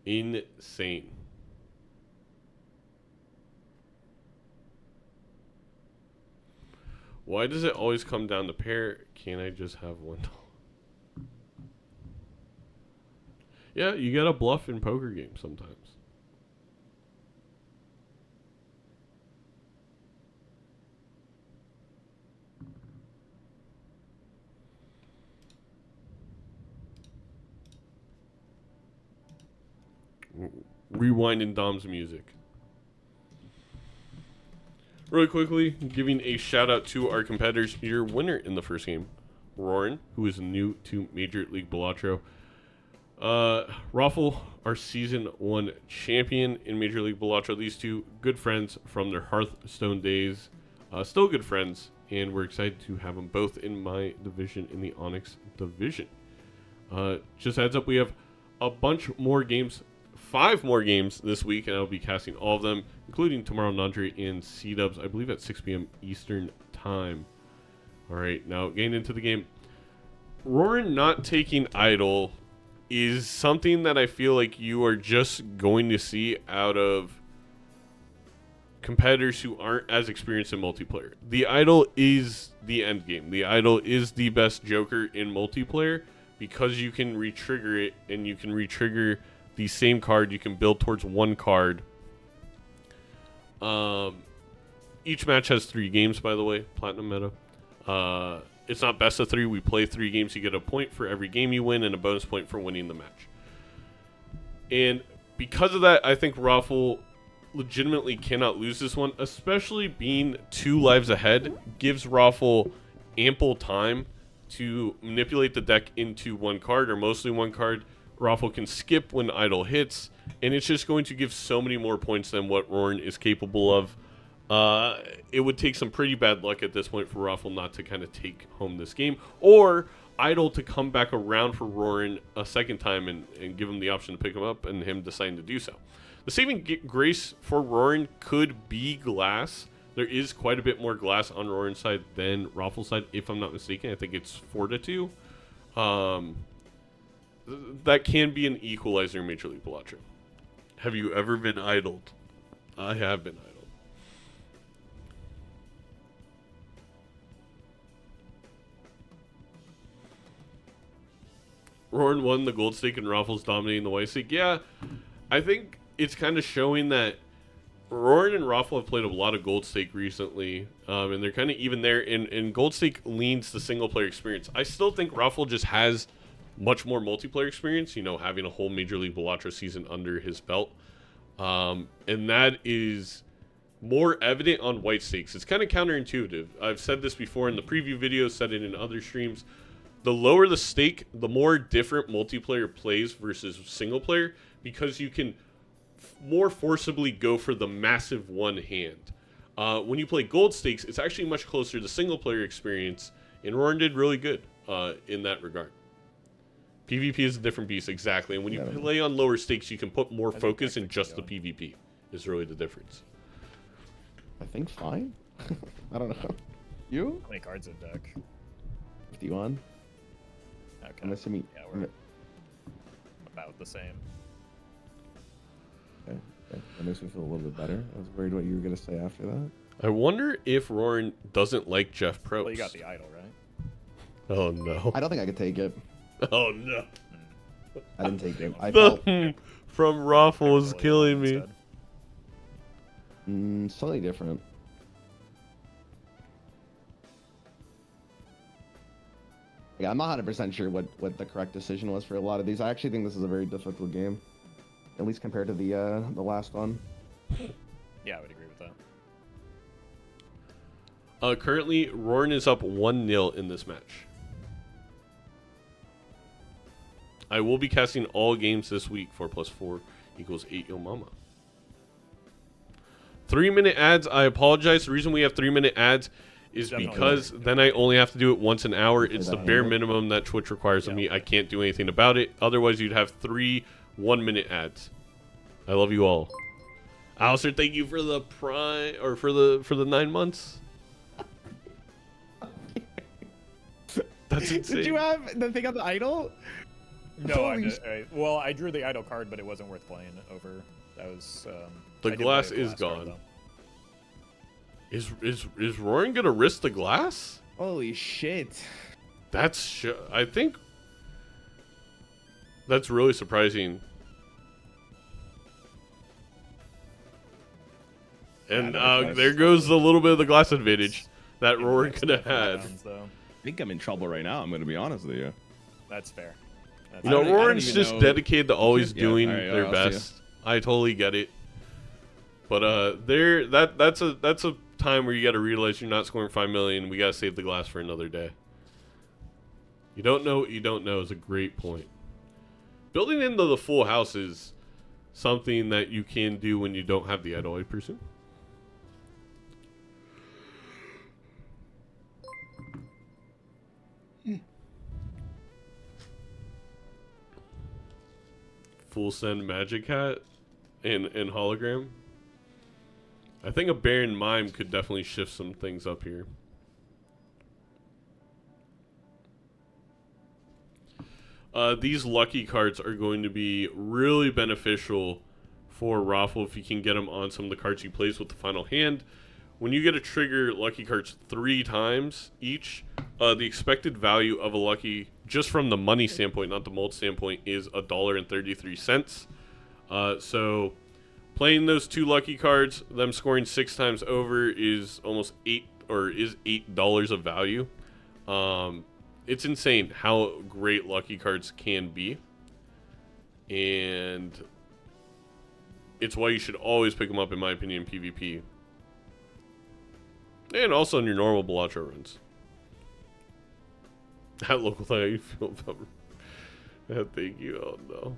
Insane. Why does it always come down to pair? Can't I just have $1? Yeah, you gotta bluff in poker games sometimes. Rewinding Dom's music. Really quickly, giving a shout out to our competitors. Your winner in the first game, Rarran, who is new to Major League Balatro. Roffle, our Season 1 champion in Major League Balatro. These two good friends from their Hearthstone days. Still good friends, and we're excited to have them both in my division, in the Onyx division. Just heads up, we have a bunch more games, 5 more games this week, and I'll be casting all of them, including tomorrow Nandri and C-Dubs, I believe at 6 p.m. Eastern Time. All right, now getting into the game. Rarran not taking idle is something that I feel like you are just going to see out of competitors who aren't as experienced in multiplayer. The idol is the end game. The idol is the best Joker in multiplayer because you can re-trigger it, and you can re-trigger the same card. You can build towards one card. Each match has 3 games, by the way, Platinum meta. It's not best of 3. We play 3 games. You get a point for every game you win and a bonus point for winning the match. And because of that, I think Roffle legitimately cannot lose this one, especially being 2 lives ahead gives Roffle ample time to manipulate the deck into one card, or mostly one card. Roffle can skip when idle hits, and it's just going to give so many more points than what Rarran is capable of. It would take some pretty bad luck at this point for Roffle not to kind of take home this game, or idle to come back around for Rarran a second time and give him the option to pick him up, and him deciding to do so. The saving grace for Rarran could be glass. There is quite a bit more glass on Rarran's side than Roffle's side, if I'm not mistaken. I think it's 4-2. That can be an equalizer in Major League Balatro. Have you ever been idled? I have been idled. Rarran won the gold stake and Roffle's dominating the white stake. Yeah, I think it's kind of showing that Rarran and Roffle have played a lot of gold stake recently, and they're kind of even there. And gold stake leans the single player experience. I still think Roffle just has much more multiplayer experience, you know, having a whole Major League Balatro season under his belt. And that is more evident on white stakes. It's kind of counterintuitive. I've said this before in the preview videos, said it in other streams. The lower the stake, the more different multiplayer plays versus single player, because you can more forcibly go for the massive one hand. When you play gold stakes, it's actually much closer to single player experience, and Rarran did really good in that regard. PvP is a different beast, exactly, and when you play on lower stakes, you can put more focus in just the PvP, is really the difference. I think fine. I don't know. You? How many cards in deck? 51. Okay. I'm assuming. Yeah, we're about the same. Okay. That makes me feel a little bit better. I was worried what you were going to say after that. I wonder if Rarran doesn't like Jeff Probst. Well, you got the idol, right? Oh, no. I don't think I could take it. Oh, no. I didn't take it. I The felt from Roffle is killing me. slightly different. Yeah, I'm not 100% sure what the correct decision was for a lot of these. I actually think this is a very difficult game, at least compared to the last one. Yeah, I would agree with that. Currently, Rarran is up 1-0 in this match. I will be casting all games this week. 4 + 4 = 8, yo mama. 3-minute ads, I apologize. The reason we have 3-minute ads is because then I only have to do it once an hour. It's the bare minimum that Twitch requires of me. I can't do anything about it. Otherwise, you'd have 3 1-minute ads. I love you all. Alistair, thank you for the prime, or for the 9 months. That's insane. Did you have the thing on the idol? No, I drew the idol card, but it wasn't worth playing over. That was the glass is gone. Is Rarran gonna risk the glass? Holy shit. I think that's really surprising. And there goes the little bit of the glass advantage that Rarran could have had. I think I'm in trouble right now. I'm going to be honest with you. That's fair. You know, Roran's just dedicated to always doing their best. I totally get it. But that's a time where you got to realize you're not scoring 5 million. We got to save the glass for another day. You don't know what you don't know is a great point. Building into the full house is something that you can do when you don't have the idol, I presume. Full send magic hat and hologram. I think a Baron Mime could definitely shift some things up here. These lucky cards are going to be really beneficial for Roffle if you can get them on some of the cards he plays with the final hand. When you get to trigger lucky cards 3 times each, the expected value of a lucky, just from the money standpoint, not the mold standpoint, is $1.33. So playing those 2 lucky cards, them scoring 6 times over is almost $8 of value. It's insane how great lucky cards can be. And it's why you should always pick them up, in my opinion, in PvP. And also in your normal Balatro runs. That local thing, how you feel about thank you. Oh no.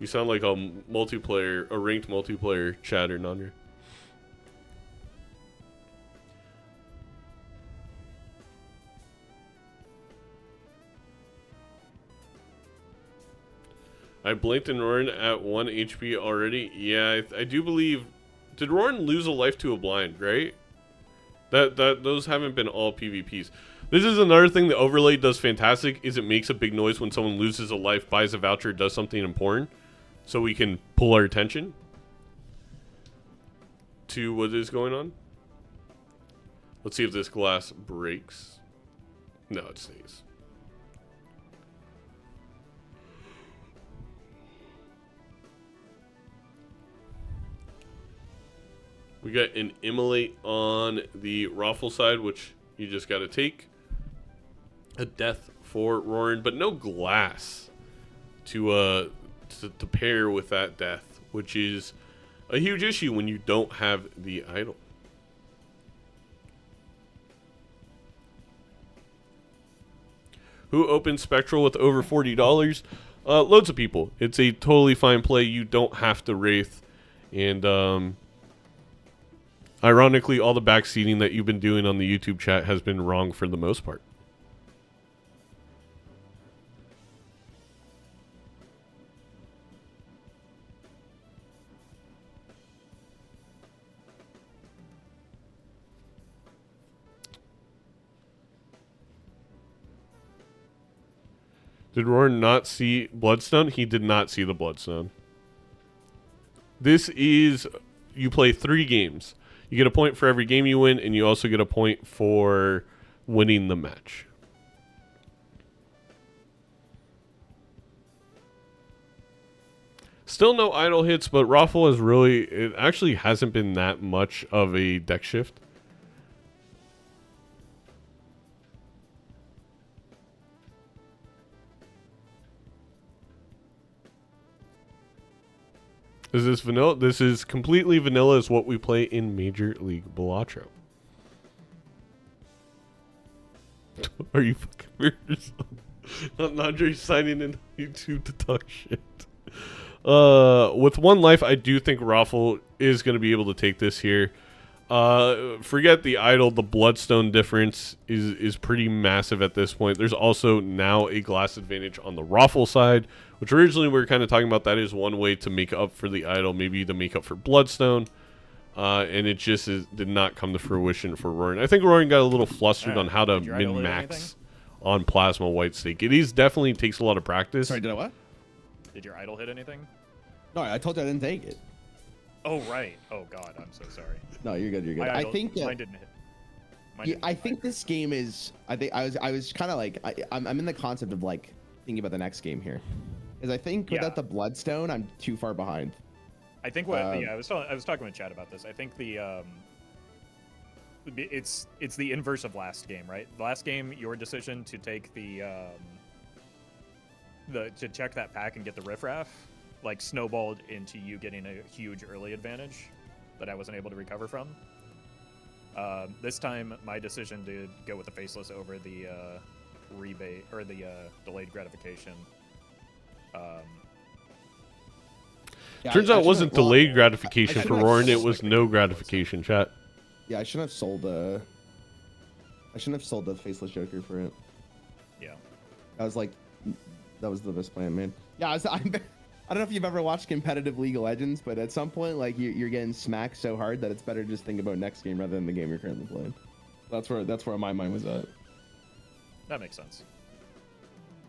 You sound like a ranked multiplayer chatter, Nandri. I blinked and Rarran at 1 HP already. Yeah, I do believe. Did Rarran lose a life to a blind, right? Those haven't been all PvPs. This is another thing the overlay does fantastic, is it makes a big noise when someone loses a life, buys a voucher, does something important, so we can pull our attention to what is going on. Let's see if this glass breaks. No, it stays. We got an immolate on the Roffle side, which you just got to take. A death for Rarran, but no glass to pair with that death, which is a huge issue when you don't have the idol. Who opens Spectral with over $40? Loads of people. It's a totally fine play. You don't have to Wraith. And ironically, all the backseating that you've been doing on the YouTube chat has been wrong for the most part. Did Rarran not see Bloodstone? He did not see the Bloodstone. This is, you play 3 games. You get a point for every game you win, and you also get a point for winning the match. Still no idle hits, but Roffle has really, it actually hasn't been that much of a deck shift. Is this vanilla? This is completely vanilla as what we play in Major League Balatro. Are you fucking weird yourself? Andre signing in YouTube to talk shit. With 1 life, I do think Roffle is going to be able to take this here. Forget the idol. The Bloodstone difference is pretty massive at this point. There's also now a glass advantage on the Roffle side, which originally we were kind of talking about. That is one way to make up for the idol, maybe to make up for Bloodstone. And it just did not come to fruition for Rarran. I think Rarran got a little flustered on how to min-max on Plasma White Stake. It is definitely takes a lot of practice. Sorry, did I what? Did your idol hit anything? No, I told you I didn't take it. Oh right. Oh god, I'm so sorry. No, you're good. You're good. My I idol- think mine didn't hit. Mine yeah, didn't I hit think either. this game is. I was kind of like I'm in the concept of like thinking about the next game here, because I think Yeah. without the Bloodstone, I'm too far behind. I think what yeah, I was talking with Chad about this. I think it's the inverse of last game, right? The last game, your decision to take to check that pack and get the riffraff, like snowballed into you getting a huge early advantage that I wasn't able to recover from. This time, my decision to go with the faceless over the rebate or the delayed gratification. Yeah, Turns I out it should've- wasn't well, delayed gratification I for should've Rarran. It sold, was like, no gratification, chat. Yeah, I shouldn't have sold the. I shouldn't have sold the faceless Joker for it. Yeah. I was like, that was the best plan, man. Yeah, I don't know if you've ever watched competitive League of Legends, but at some point, like you're getting smacked so hard that it's better to just think about next game rather than the game you're currently playing. That's where my mind was at. That makes sense.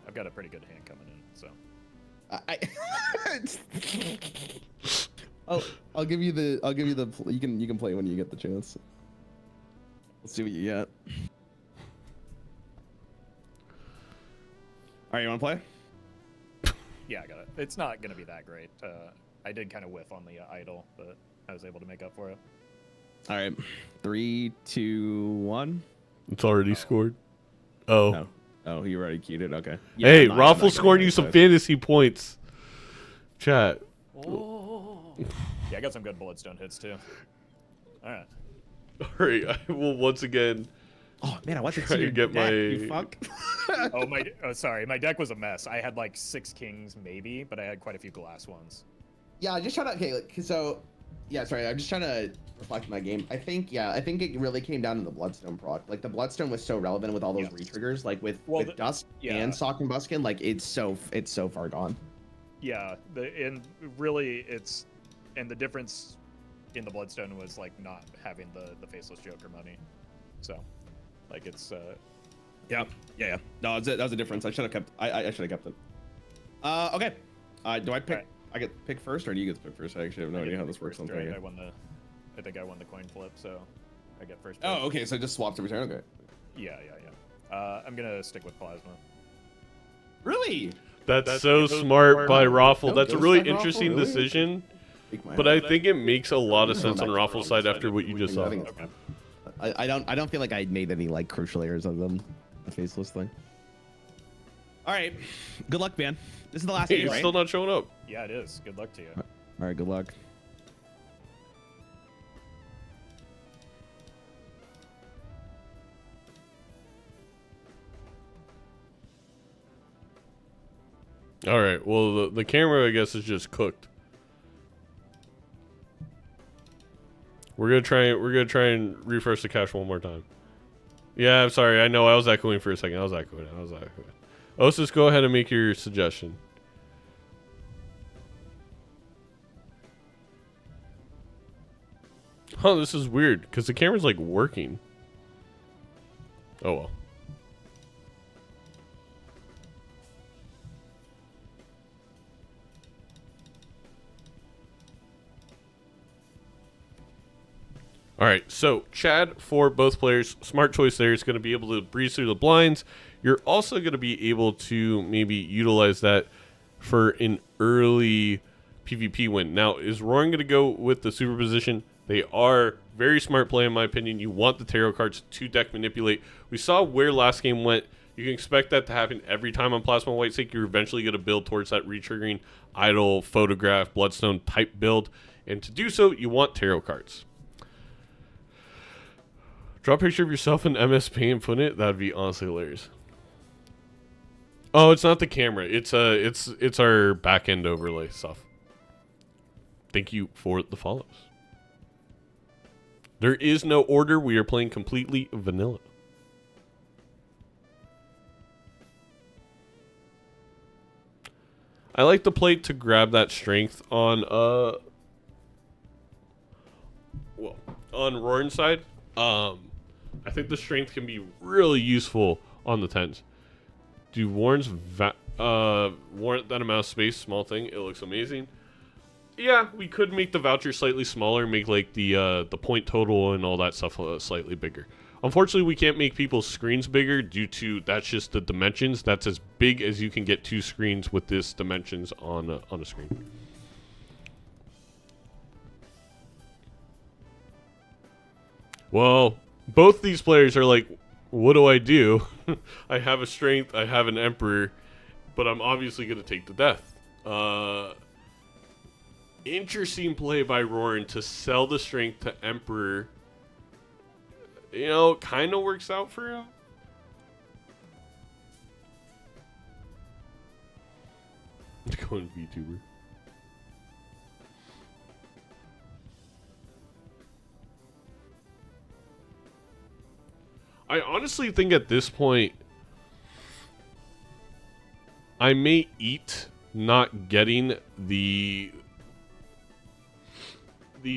I've got a pretty good hand coming in, so. I'll give you the you can play when you get the chance. Let's see what you get. All right, you want to play? Yeah, I got it. It's not going to be that great. I did kind of whiff on the idol, but I was able to make up for it. All right, 3, 2, 1. It's already scored. Oh. No. Oh, you already queued it. Okay. Hey, I'm not Roffle scoring you some fantasy points. Chat. Yeah, I got some good Bloodstone hits too. All right. All right, I will once again. Oh man, I want to Try see to your get deck, my- you fuck. Sorry, my deck was a mess. I had like 6 kings maybe, but I had quite a few glass ones. Yeah, I'm just trying to. Okay, like, so. Yeah, sorry. I'm just trying to reflect my game. I think it really came down to the Bloodstone proc. Like the Bloodstone was so relevant with all those retriggers. Like with Dusk and Sock and Buskin, like it's so far gone. Yeah, and the difference in the Bloodstone was like not having the faceless Joker money. So, like it's. Yeah. No, that was a difference. I should have kept. I should have kept it. Okay. Do I pick? Right. I get to pick first, or do you get to pick first? I actually have no idea how this works. Right? I think I won the coin flip, so I get first. Pick. Oh, okay. So just swapped every turn. Okay. Yeah. I'm gonna stick with plasma. Really? That's so smart by Roffle. No That's a ghost really by Roffle? interesting Really? decision. Take my But hand. I think it makes a lot of sense on Back to Roffle's side after what you just saw. I think it's fine. I don't feel like I made any like crucial errors of them. The faceless thing. All right. Good luck, man. This is the last game, He's right? still not showing up. Yeah, it is. Good luck to you. All right. Good luck. All right. Well, the camera, I guess, is just cooked. We're gonna try and refresh the cache one more time. Yeah, I'm sorry. I know I was echoing for a second. I was echoing. Osis, go ahead and make your suggestion. Huh, this is weird because the camera's like working. Oh well. All right, so Chad, for both players, smart choice there. Is going to be able to breeze through the blinds. You're also going to be able to maybe utilize that for an early PvP win. Now, is Rarran going to go with the superposition? They are very smart play, in my opinion. You want the tarot cards to deck manipulate. We saw where last game went. You can expect that to happen every time on Plasma White Snake. You're eventually going to build towards that retriggering idol, photograph, bloodstone type build. And to do so, you want tarot cards. Draw a picture of yourself in MS Paint and put it. That'd be honestly hilarious. Oh, it's not the camera. It's our back end overlay stuff. Thank you for the follows. There is no order. We are playing completely vanilla. I like the plate to grab that strength on on Rarran's side. I think the strength can be really useful on the 10s. Do warrant that amount of space, small thing. It looks amazing. Yeah, we could make the voucher slightly smaller, make like the point total and all that stuff slightly bigger. Unfortunately, we can't make people's screens bigger due to that's just the dimensions. That's as big as you can get 2 screens with this dimensions on a screen. Well, both these players are like, what do I do? I have a strength, I have an emperor, but I'm obviously going to take the death. Interesting play by Rarran to sell the strength to emperor. You know, kind of works out for him. Going VTuber. I honestly think at this point, I may eat not getting the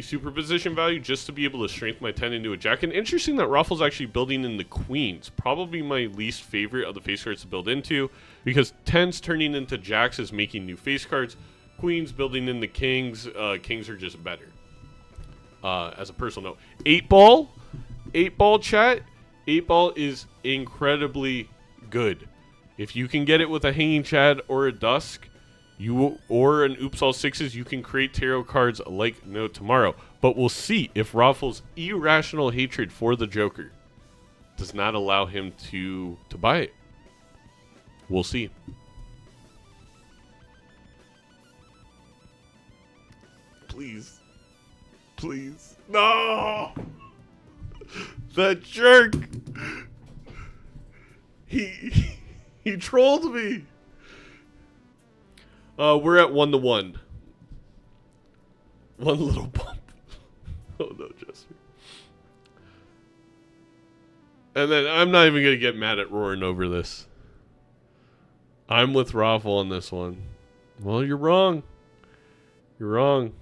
superposition value just to be able to strengthen my 10 into a jack. And interesting that Roffle's actually building in the queens. Probably my least favorite of the face cards to build into, because 10s turning into jacks is making new face cards. Queens building in the kings. Kings are just better. As a personal note. 8-ball chat. 8-ball is incredibly good. If you can get it with a Hanging Chad or a Dusk, or an Oops All Sixes, you can create tarot cards like no tomorrow. But we'll see if Roffle's irrational hatred for the Joker does not allow him to buy it. We'll see. Please. Please. No! That jerk! He trolled me! We're at 1-1. One little bump. Oh no, Jester. And then I'm not even going to get mad at Rarran over this. I'm with Roffle on this one. Well, you're wrong. You're wrong.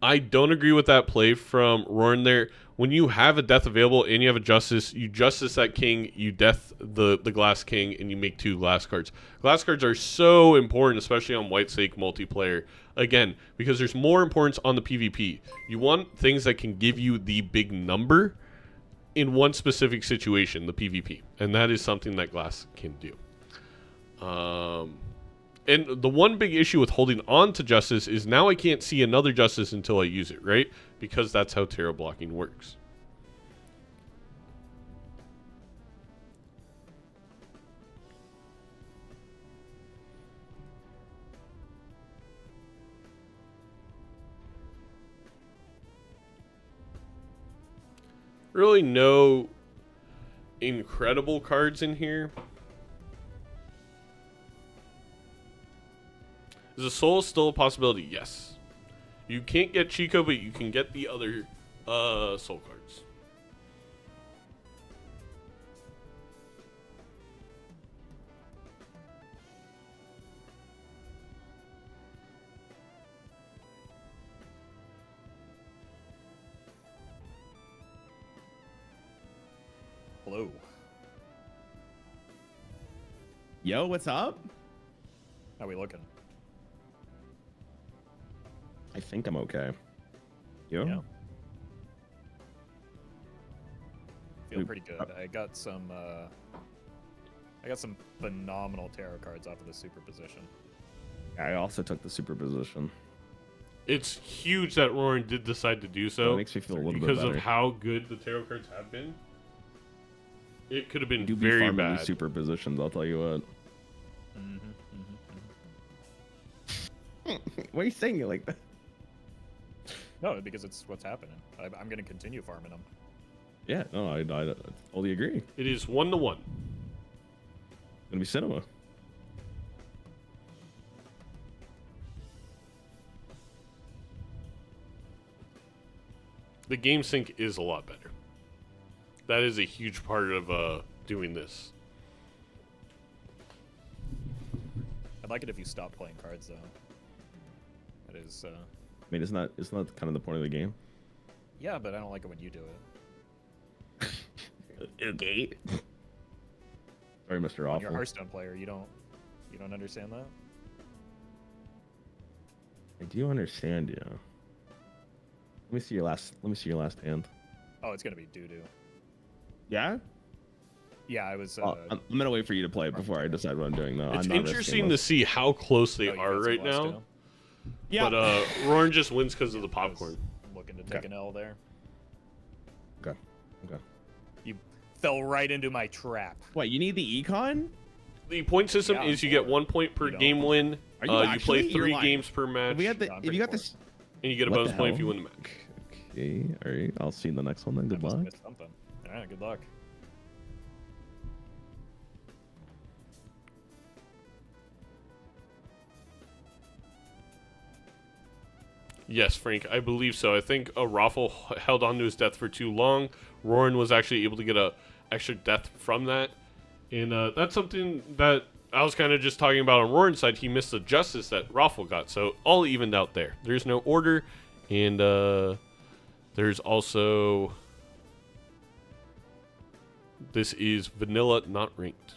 I don't agree with that play from Rarran there. When you have a death available and you have a justice, you justice that king, you death the glass king, and you make 2 glass cards. Glass cards are so important, especially on White Snake multiplayer. Again, because there's more importance on the PvP. You want things that can give you the big number in one specific situation, the PvP. And that is something that glass can do. And the one big issue with holding on to justice is now I can't see another justice until I use it, right? Because that's how tarot blocking works. Really no incredible cards in here. Is a soul still a possibility? Yes. You can't get Chico, but you can get the other soul cards. Hello. Yo, what's up? How we looking? I think I'm okay. You? Yeah. Feel pretty good. I got some phenomenal tarot cards off of the superposition. I also took the superposition. It's huge that Rarran did decide to do so. It makes me feel a little bit because better. of how good the tarot cards have been. It could have been Do be very farming bad. these superpositions, I'll tell you what. Why are you saying it like that? No, because it's what's happening. I'm going to continue farming them. Yeah, no, I totally agree. It is 1-1. Gonna be cinema. The game sync is a lot better. That is a huge part of doing this. I'd like it if you stopped playing cards, though. That is, I mean, isn't that kind of the point of the game? yeah, but I don't like it when you do it. Okay. Sorry, Mr. You're a Awful. Hearthstone player. You don't understand that? I do understand you. Let me see your last hand. Oh, it's gonna be doo-doo. Yeah? Yeah, I was. I'm gonna wait for you to play it before I decide what I'm doing. Though It's I'm not interesting risking to this. see how close they Oh, you are got some right less now. too? Yeah. But Rarran just wins because of the I was popcorn. Looking to take an L there. Okay. You fell right into my trap. What? You need the econ? The point system Yeah, is you get or 1 point per you don't. game win. Are you You actually? play You're 3 lying. games per match, If we got the, No, I'm if you pretty got poor. this. and you get a What bonus the point if you hell? win the match. Okay. All right. I'll see you in the next one then. I Good must have luck. missed something. All right, good luck. Yes, Frank, I believe so. I think Roffle held on to his death for too long. Rarran was actually able to get a extra death from that. And that's something that I was kind of just talking about on Rarran's side. He missed the justice that Roffle got. So all evened out there. There's no order. And there's also... This is vanilla, not ranked.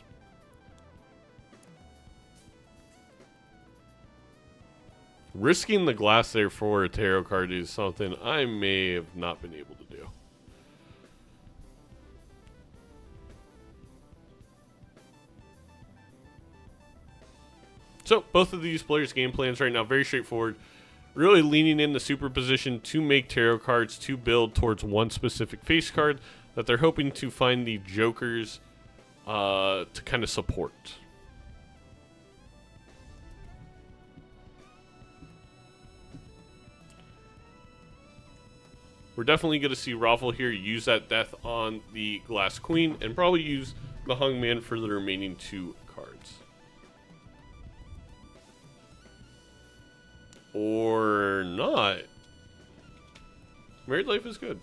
Risking the glass there for a tarot card is something I may have not been able to do. So, both of these players' game plans right now, very straightforward. Really leaning in the superposition to make tarot cards to build towards one specific face card that they're hoping to find the jokers to kind of support. We're definitely going to see Roffle here use that death on the Glass Queen and probably use the Hung Man for the remaining 2 cards. Or not. Married life is good.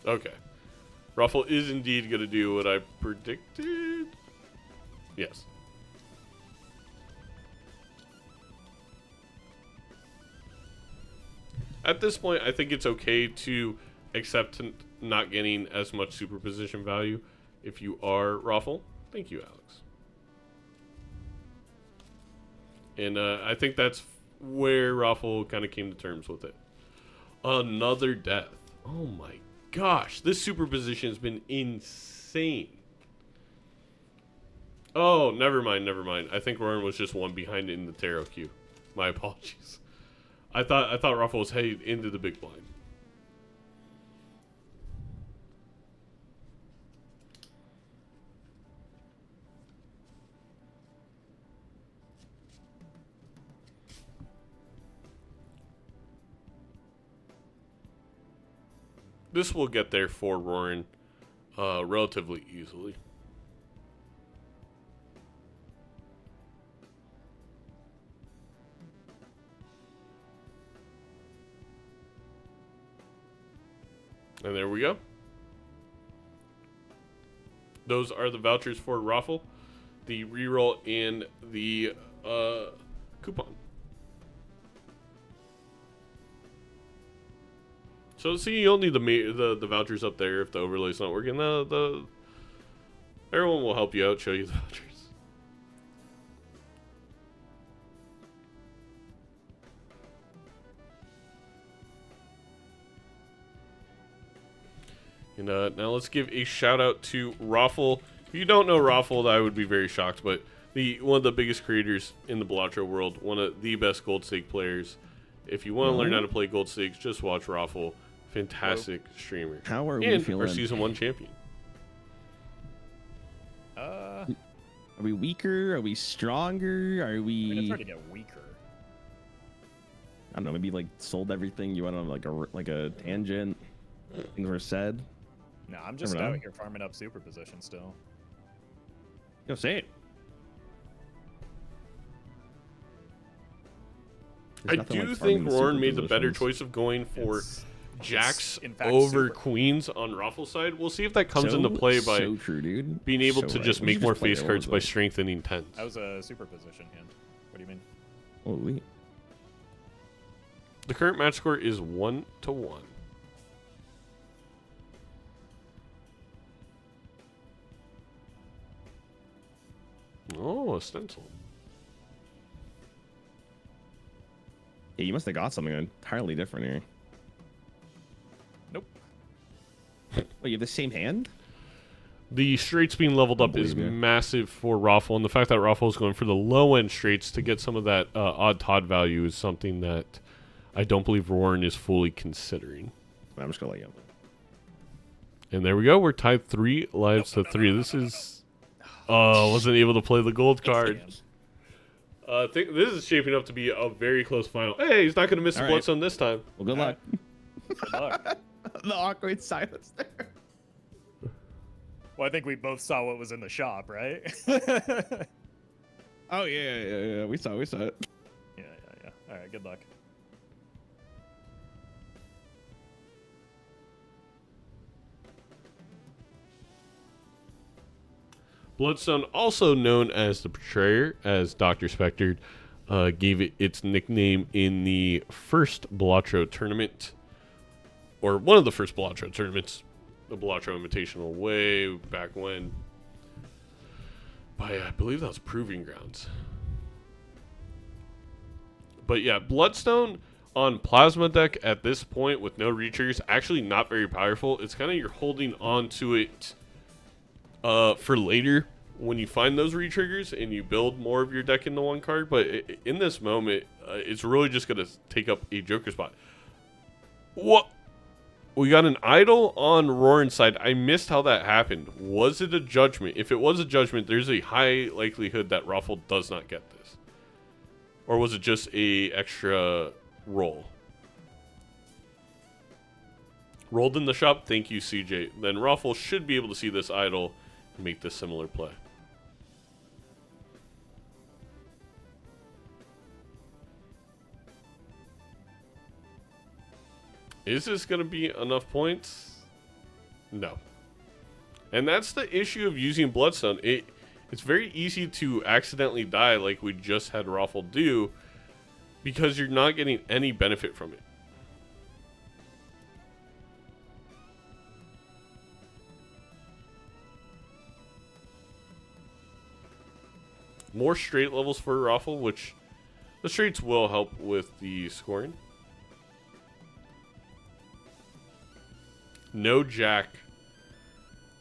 Okay. Roffle is indeed going to do what I predicted. Yes. At this point, I think it's okay to accept not getting as much superposition value if you are Roffle. Thank you, Alex. And I think that's where Roffle kind of came to terms with it. Another death. Oh my gosh. This superposition has been insane. Oh, never mind. I think Rarran was just one behind in the tarot queue. My apologies. I thought Roffle was headed into the big blind. This will get there for Rarran relatively easily. And there we go. Those are the vouchers for Roffle, the reroll, and the coupon. So see, you'll need the vouchers up there if the overlay's not working. Everyone will help you out, show you the vouchers. And now let's give a shout out to Roffle. If you don't know Roffle, I would be very shocked, but one of the biggest creators in the Balatro world, one of the best gold stake players. If you want to learn how to play gold stakes, just watch Roffle. Fantastic streamer. How are we and feeling? our season 1 champion. Are we weaker? Are we stronger? Are I'm gonna we? try to get weaker. I don't know. Maybe like sold everything. You went on like a tangent. Things were said. No, I'm just Never know. out here farming up superposition still. Yo, say it. I There's nothing do like farming think the Rarran made the better superpositions. choice of going for It's- jacks in fact over super. queens on Roffle's side. We'll see if that comes So- into play by so true, dude. being able So to right. just We make should more play face it. cards What by was it? strengthening tens. That was a superposition hand. What do you mean? Holy. The current match score is 1-1. Oh, a stencil. Yeah, you must have got something entirely different here. Nope. Wait, you have the same hand? The straights being leveled up is massive for Roffle, and the fact that Roffle is going for the low-end straights to get some of that odd Todd value is something that I don't believe Rarran is fully considering. I'm just going to let you. And there we go. We're tied 3 lives to 3. This is... Oh, wasn't able to play the gold card. I think this is shaping up to be a very close final. Hey, he's not going to miss the Bloodstone this time. Well, good luck. Good luck. The awkward silence there. Well, I think we both saw what was in the shop, right? Oh, yeah. We saw it. Yeah. All right, good luck. Bloodstone, also known as the Betrayer, as Dr. Spectre gave it its nickname in the first Balatro tournament, or one of the first Balatro tournaments, the Balatro Invitational, way back when. I believe that was Proving Grounds. But yeah, Bloodstone on Plasma deck at this point with no retriggers, actually not very powerful. It's kind of you're holding on to it for later when you find those retriggers and you build more of your deck into one card. But in this moment, it's really just going to take up a Joker spot. What? We got an idol on Rarran's side. I missed how that happened. Was it a judgment? If it was a judgment, there's a high likelihood that Roffle does not get this. Or was it just a extra roll? Rolled in the shop. Thank you, CJ. Then Roffle should be able to see this idol and make this similar play. Is this going to be enough points? No. And that's the issue of using Bloodstone. It's very easy to accidentally die like we just had Roffle do because you're not getting any benefit from it. More straight levels for Roffle, which the straights will help with the scoring. No Jack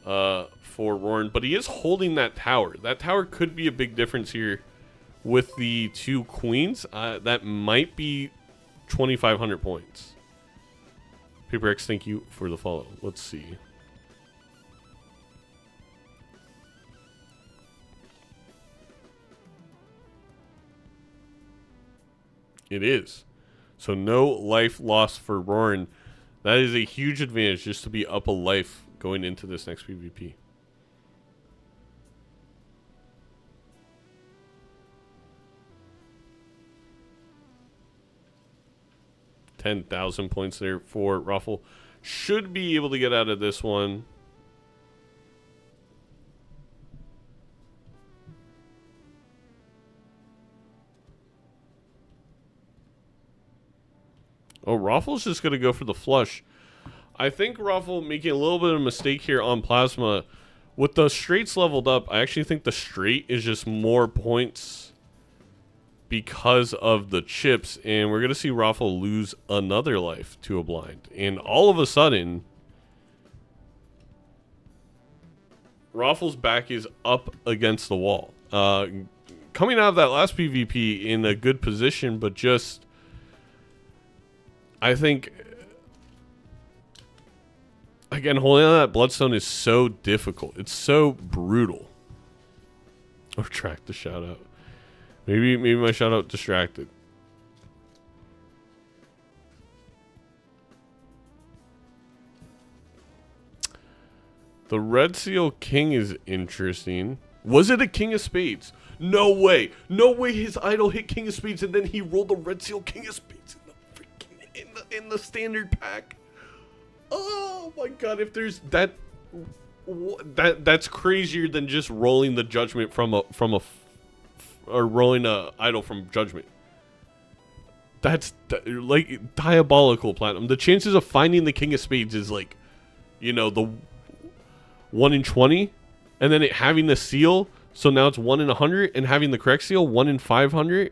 for Rarran, but he is holding that tower. That tower could be a big difference here with the 2 queens. That might be 2,500 points. Paper X, thank you for the follow. Let's see. It is. So no life lost for Rarran. That is a huge advantage just to be up a life going into this next PvP. $10,000 points there for Roffle. Should be able to get out of this one. Oh, Roffle's just going to go for the flush. I think Roffle making a little bit of a mistake here on Plasma. With the straights leveled up, I actually think the straight is just more points because of the chips. And we're going to see Roffle lose another life to a blind. And all of a sudden, Roffle's back is up against the wall. Coming out of that last PvP in a good position, but just... I think, again, holding on that Bloodstone is so difficult. It's so brutal. Or track the shout out. Maybe my shout out distracted. The Red Seal King is interesting. Was it a King of Spades? No way. No way his idol hit King of Spades and then he rolled a Red Seal King of Spades. In the standard pack. Oh my god, if there's that's crazier than just rolling the judgment or rolling a idol from judgment. That's like diabolical platinum. The chances of finding the King of Spades is like, you know, the 1 in 20, and then it having the seal, So now it's 1 in 100, and having the correct seal 1 in 500.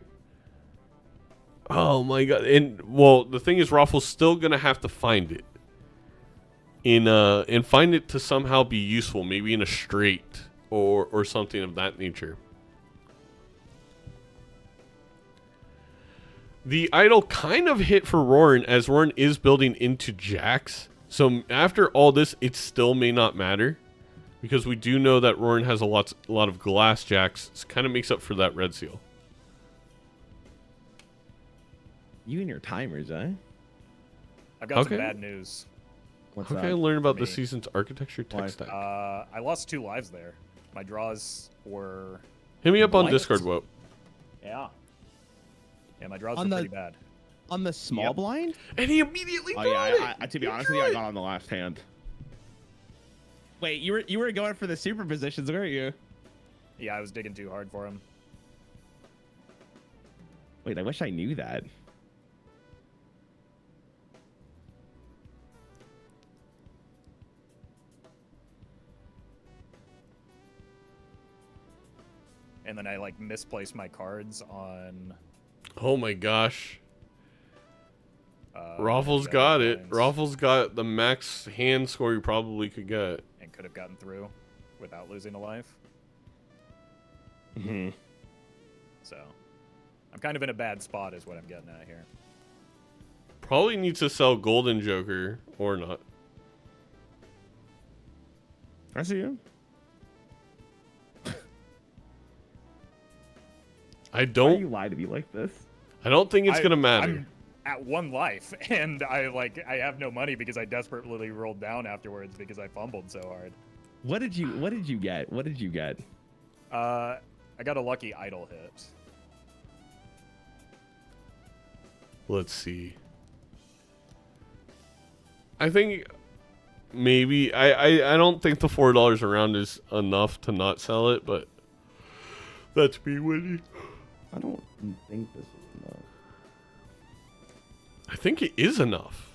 Oh my god! And well, the thing is, Roffle's still gonna have to find it. And find it to somehow be useful, maybe in a straight or something of that nature. The idol kind of hit for Rarran, as Rarran is building into Jax. So after all this, it still may not matter, because we do know that Rarran has a lot of glass Jax. It kind of makes up for that red seal. You and your timers, eh? I've got some bad news. What's How that? can I learn about the Me. season's architecture tech stack? I lost 2 lives there. My draws were... Hit me up on What? Discord, Whoa. Yeah. Yeah, my draws On were the- pretty bad. On the small Yep. blind? And he immediately Oh got yeah, it. to be honest with you, I got on the last hand. Wait, you were going for the super positions, weren't you? Yeah, I was digging too hard for him. Wait, I wish I knew that. And then I like misplaced my cards on... Oh my gosh. Uh, Raffles Shadow got it. Lines Raffles got the max hand score you probably could get. and could have gotten through without losing a life. Mm-hmm. So I'm kind of in a bad spot is what I'm getting at here. Probably needs to sell Golden Joker or not. I see you. I Why do don't you lie to me like this? I don't think it's gonna matter. I'm at 1 life, and I have no money because I desperately rolled down afterwards because I fumbled so hard. What did you get? What did you get? I got a lucky idol hit. Let's see. I think maybe I don't think the $4 a round is enough to not sell it, but that's me winning. I don't think this is enough. I think it is enough.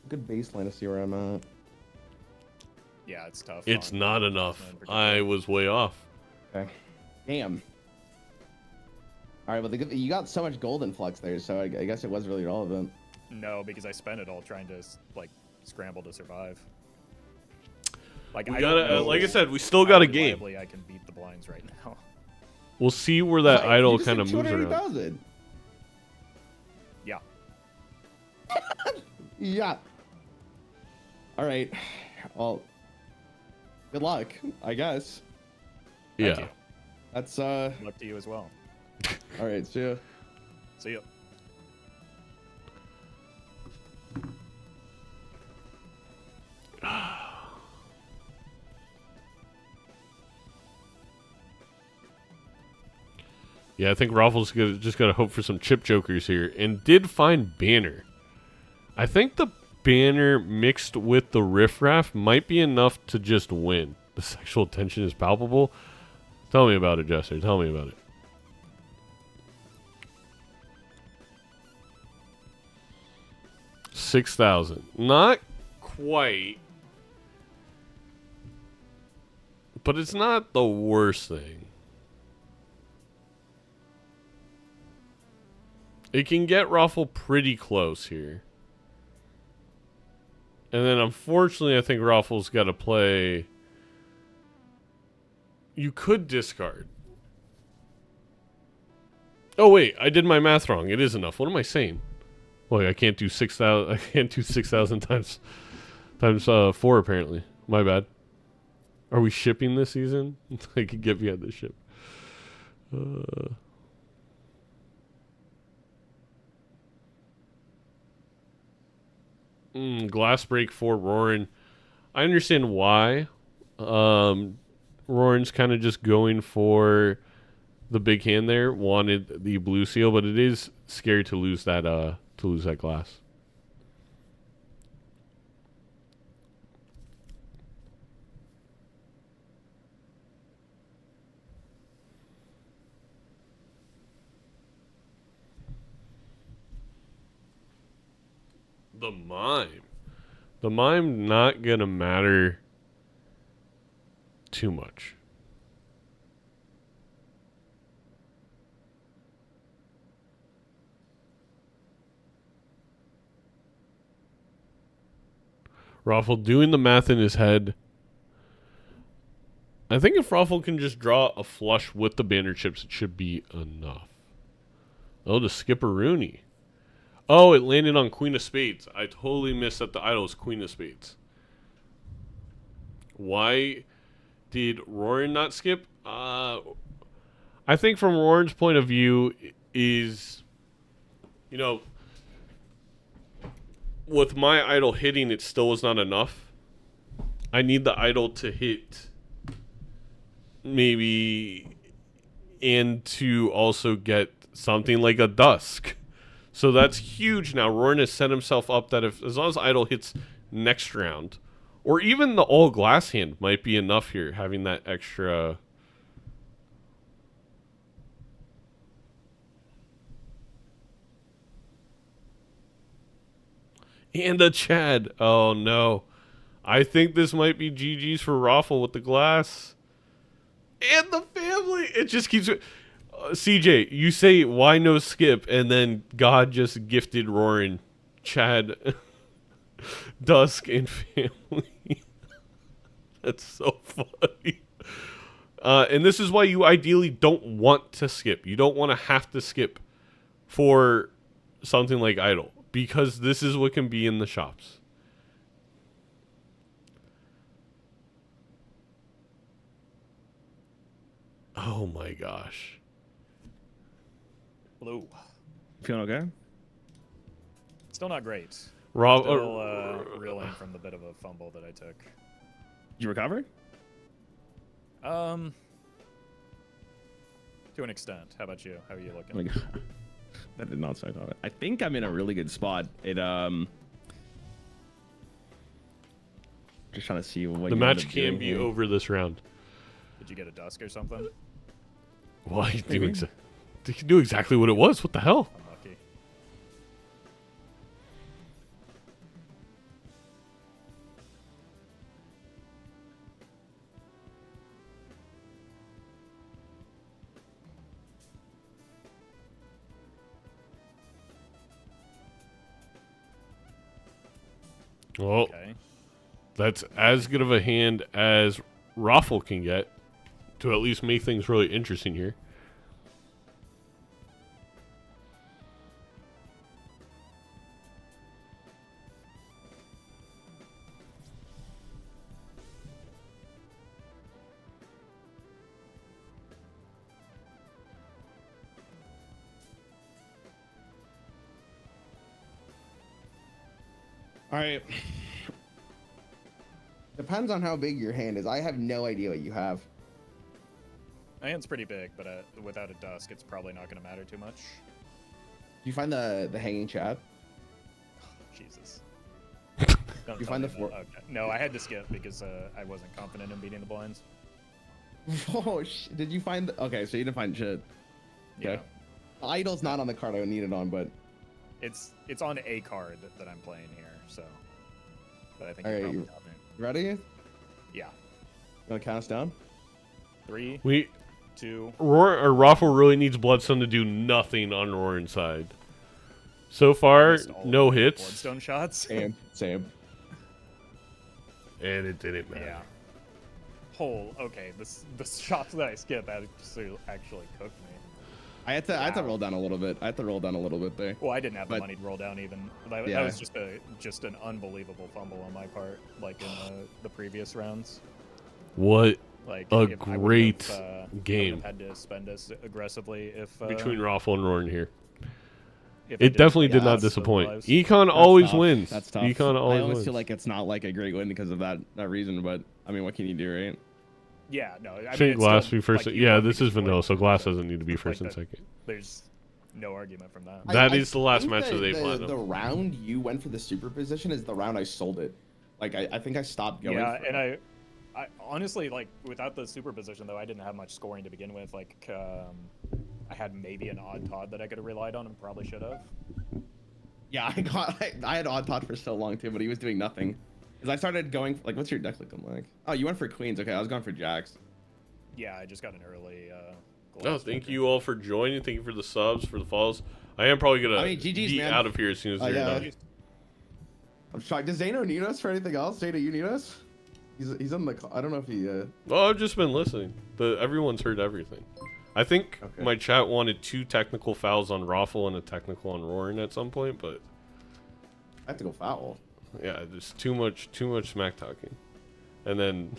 Good baseline to see where I'm at. Yeah, it's tough. It's on not this enough. one in particular. I was way off. Okay. Damn. All right, but you got so much golden flux there, so I guess it was really relevant. No, because I spent it all trying to like scramble to survive. Like We I gotta, don't know like I said, we still how got a game. reliably I can beat the blinds right now. We'll see where that Right, idol you just kind hit of moves around. 280,000. Yeah. Yeah. All right. Well, good luck, I guess. Thank Yeah. you. That's Luck to you as well. all right. See ya. See you. Yeah, I think Raffles just gotta hope for some chip jokers here, and did find Banner. I think the Banner mixed with the riffraff might be enough to just win. The sexual tension is palpable. Tell me about it, Jester. Tell me about it. $6,000. Not quite, but it's not the worst thing. It can get Ruffle pretty close here. And then unfortunately, I think Ruffle's got to play. You could discard. Oh wait, I did my math wrong. It is enough. What am I saying? Well, I can't do 6,000. I can't do 6,000 times 4 apparently. My bad. Are we shipping this season? I could get behind the ship. Glass break for Rarran. I understand why. Rarran's kind of just going for the big hand there. Wanted the blue seal, but it is scary to lose that glass. The mime. The mime not gonna matter too much. Roffle doing the math in his head. I think if Roffle can just draw a flush with the banner chips, it should be enough. Oh, the Skipperoonie. Oh, it landed on Queen of Spades. I totally missed that the idol is Queen of Spades. Why did Rarran not skip? I think from Rarran's point of view is, you know, with my idol hitting, it still was not enough. I need the idol to hit maybe and to also get something like a Dusk. So that's huge now. Rarran has set himself up that if as long as idol hits next round, or even the all glass hand might be enough here, having that extra. And a Chad. Oh no. I think this might be GG's for Roffle with the glass. And the family. It just keeps. CJ, you say why no skip, and then God just gifted Rarran, Chad, Dusk, and family. That's so funny. And this is why you ideally don't want to skip. You don't want to have to skip for something like Idol, because this is what can be in the shops. Oh my gosh. Blue. Feeling okay? Still not great. Rob, Still reeling from the bit of a fumble that I took. You recovered? To an extent. How about you? How are you looking? Oh my God. That did not sound on it. I think I'm in a really good spot. Just trying to see what the you match end up can doing be here. over this round. Did you get a Dusk or something? Why you Maybe. They can do exactly what it was. What the hell? Unlucky. Well, Okay. that's as good of a hand as Roffle can get to at least make things really interesting here. All right. Depends on how big your hand is. I have no idea what you have. My hand's pretty big, but without a Dusk, it's probably not going to matter too much. Do you find the hanging Chad? Jesus. You find the four. Okay. No, I had to skip because I wasn't confident in beating the blinds. Oh, did you find? Okay, so you didn't find shit. Okay. Yeah. Idol's not on the card I would need it on, but It's on a card that I'm playing here, so. But I think All you right, probably you- got me. ready? You Yeah. wanna count us down? 3, We 2. Roffle really needs Bloodstone to do nothing on Rarran's side. So far, missed all no of the hits, Bloodstone shots. Same. and it didn't matter. Yeah. Okay, the shots that I skip actually cooked me. I had to Wow. roll down a little bit. There. Well, I didn't have the But- money to roll down even. That Yeah. was just an unbelievable fumble on my part, like in the previous rounds. What Like A if I wouldn't great have, I wouldn't game. have had to spend as aggressively if between Roffle and Rarran here. if I It didn't definitely play did not Dusk, disappoint. otherwise- Econ That's always tough. wins. That's tough. Econ I always always wins. feel like it's not like a great win because of that reason, but I mean, what can you do, right? Yeah, no. I mean, Shouldn't it's Glass still, be first? like, you Yeah, won this is because you vanilla, won, so Glass but, doesn't need to be first and that- second. There's no argument from that. That is the last think match of the the Platinum. round you went for the superposition is the round I sold it. Like I think I stopped going. Yeah, for and it. I honestly, like, without the superposition though, I didn't have much scoring to begin with. Like, I had maybe an odd Todd that I could have relied on and probably should have. Yeah, I had odd Todd for so long too, but he was doing nothing. Because I started going like, what's your deck looking like? Oh, you went for queens. Okay, I was going for jacks. Yeah, I just got an early. Oh, Glass thank Joker. you all for joining. Thank you for the subs, for the follows. I am probably gonna I mean, GG's, be man. out of here as soon as Oh, you're yeah. done. I'm shocked. Does Zano need us for anything else? Zano, you need us? He's on the call. I don't know if he. Well, I've just been listening. Everyone's heard everything. I think Okay. my chat wanted 2 technical fouls on Roffle and a technical on Rarran at some point, but I have to go foul. yeah, there's too much smack talking. And then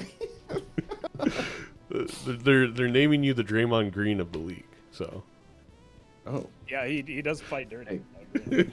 they're naming you the Draymond Green of the league. So Oh. Yeah, he does fight dirty. Hey. I agree.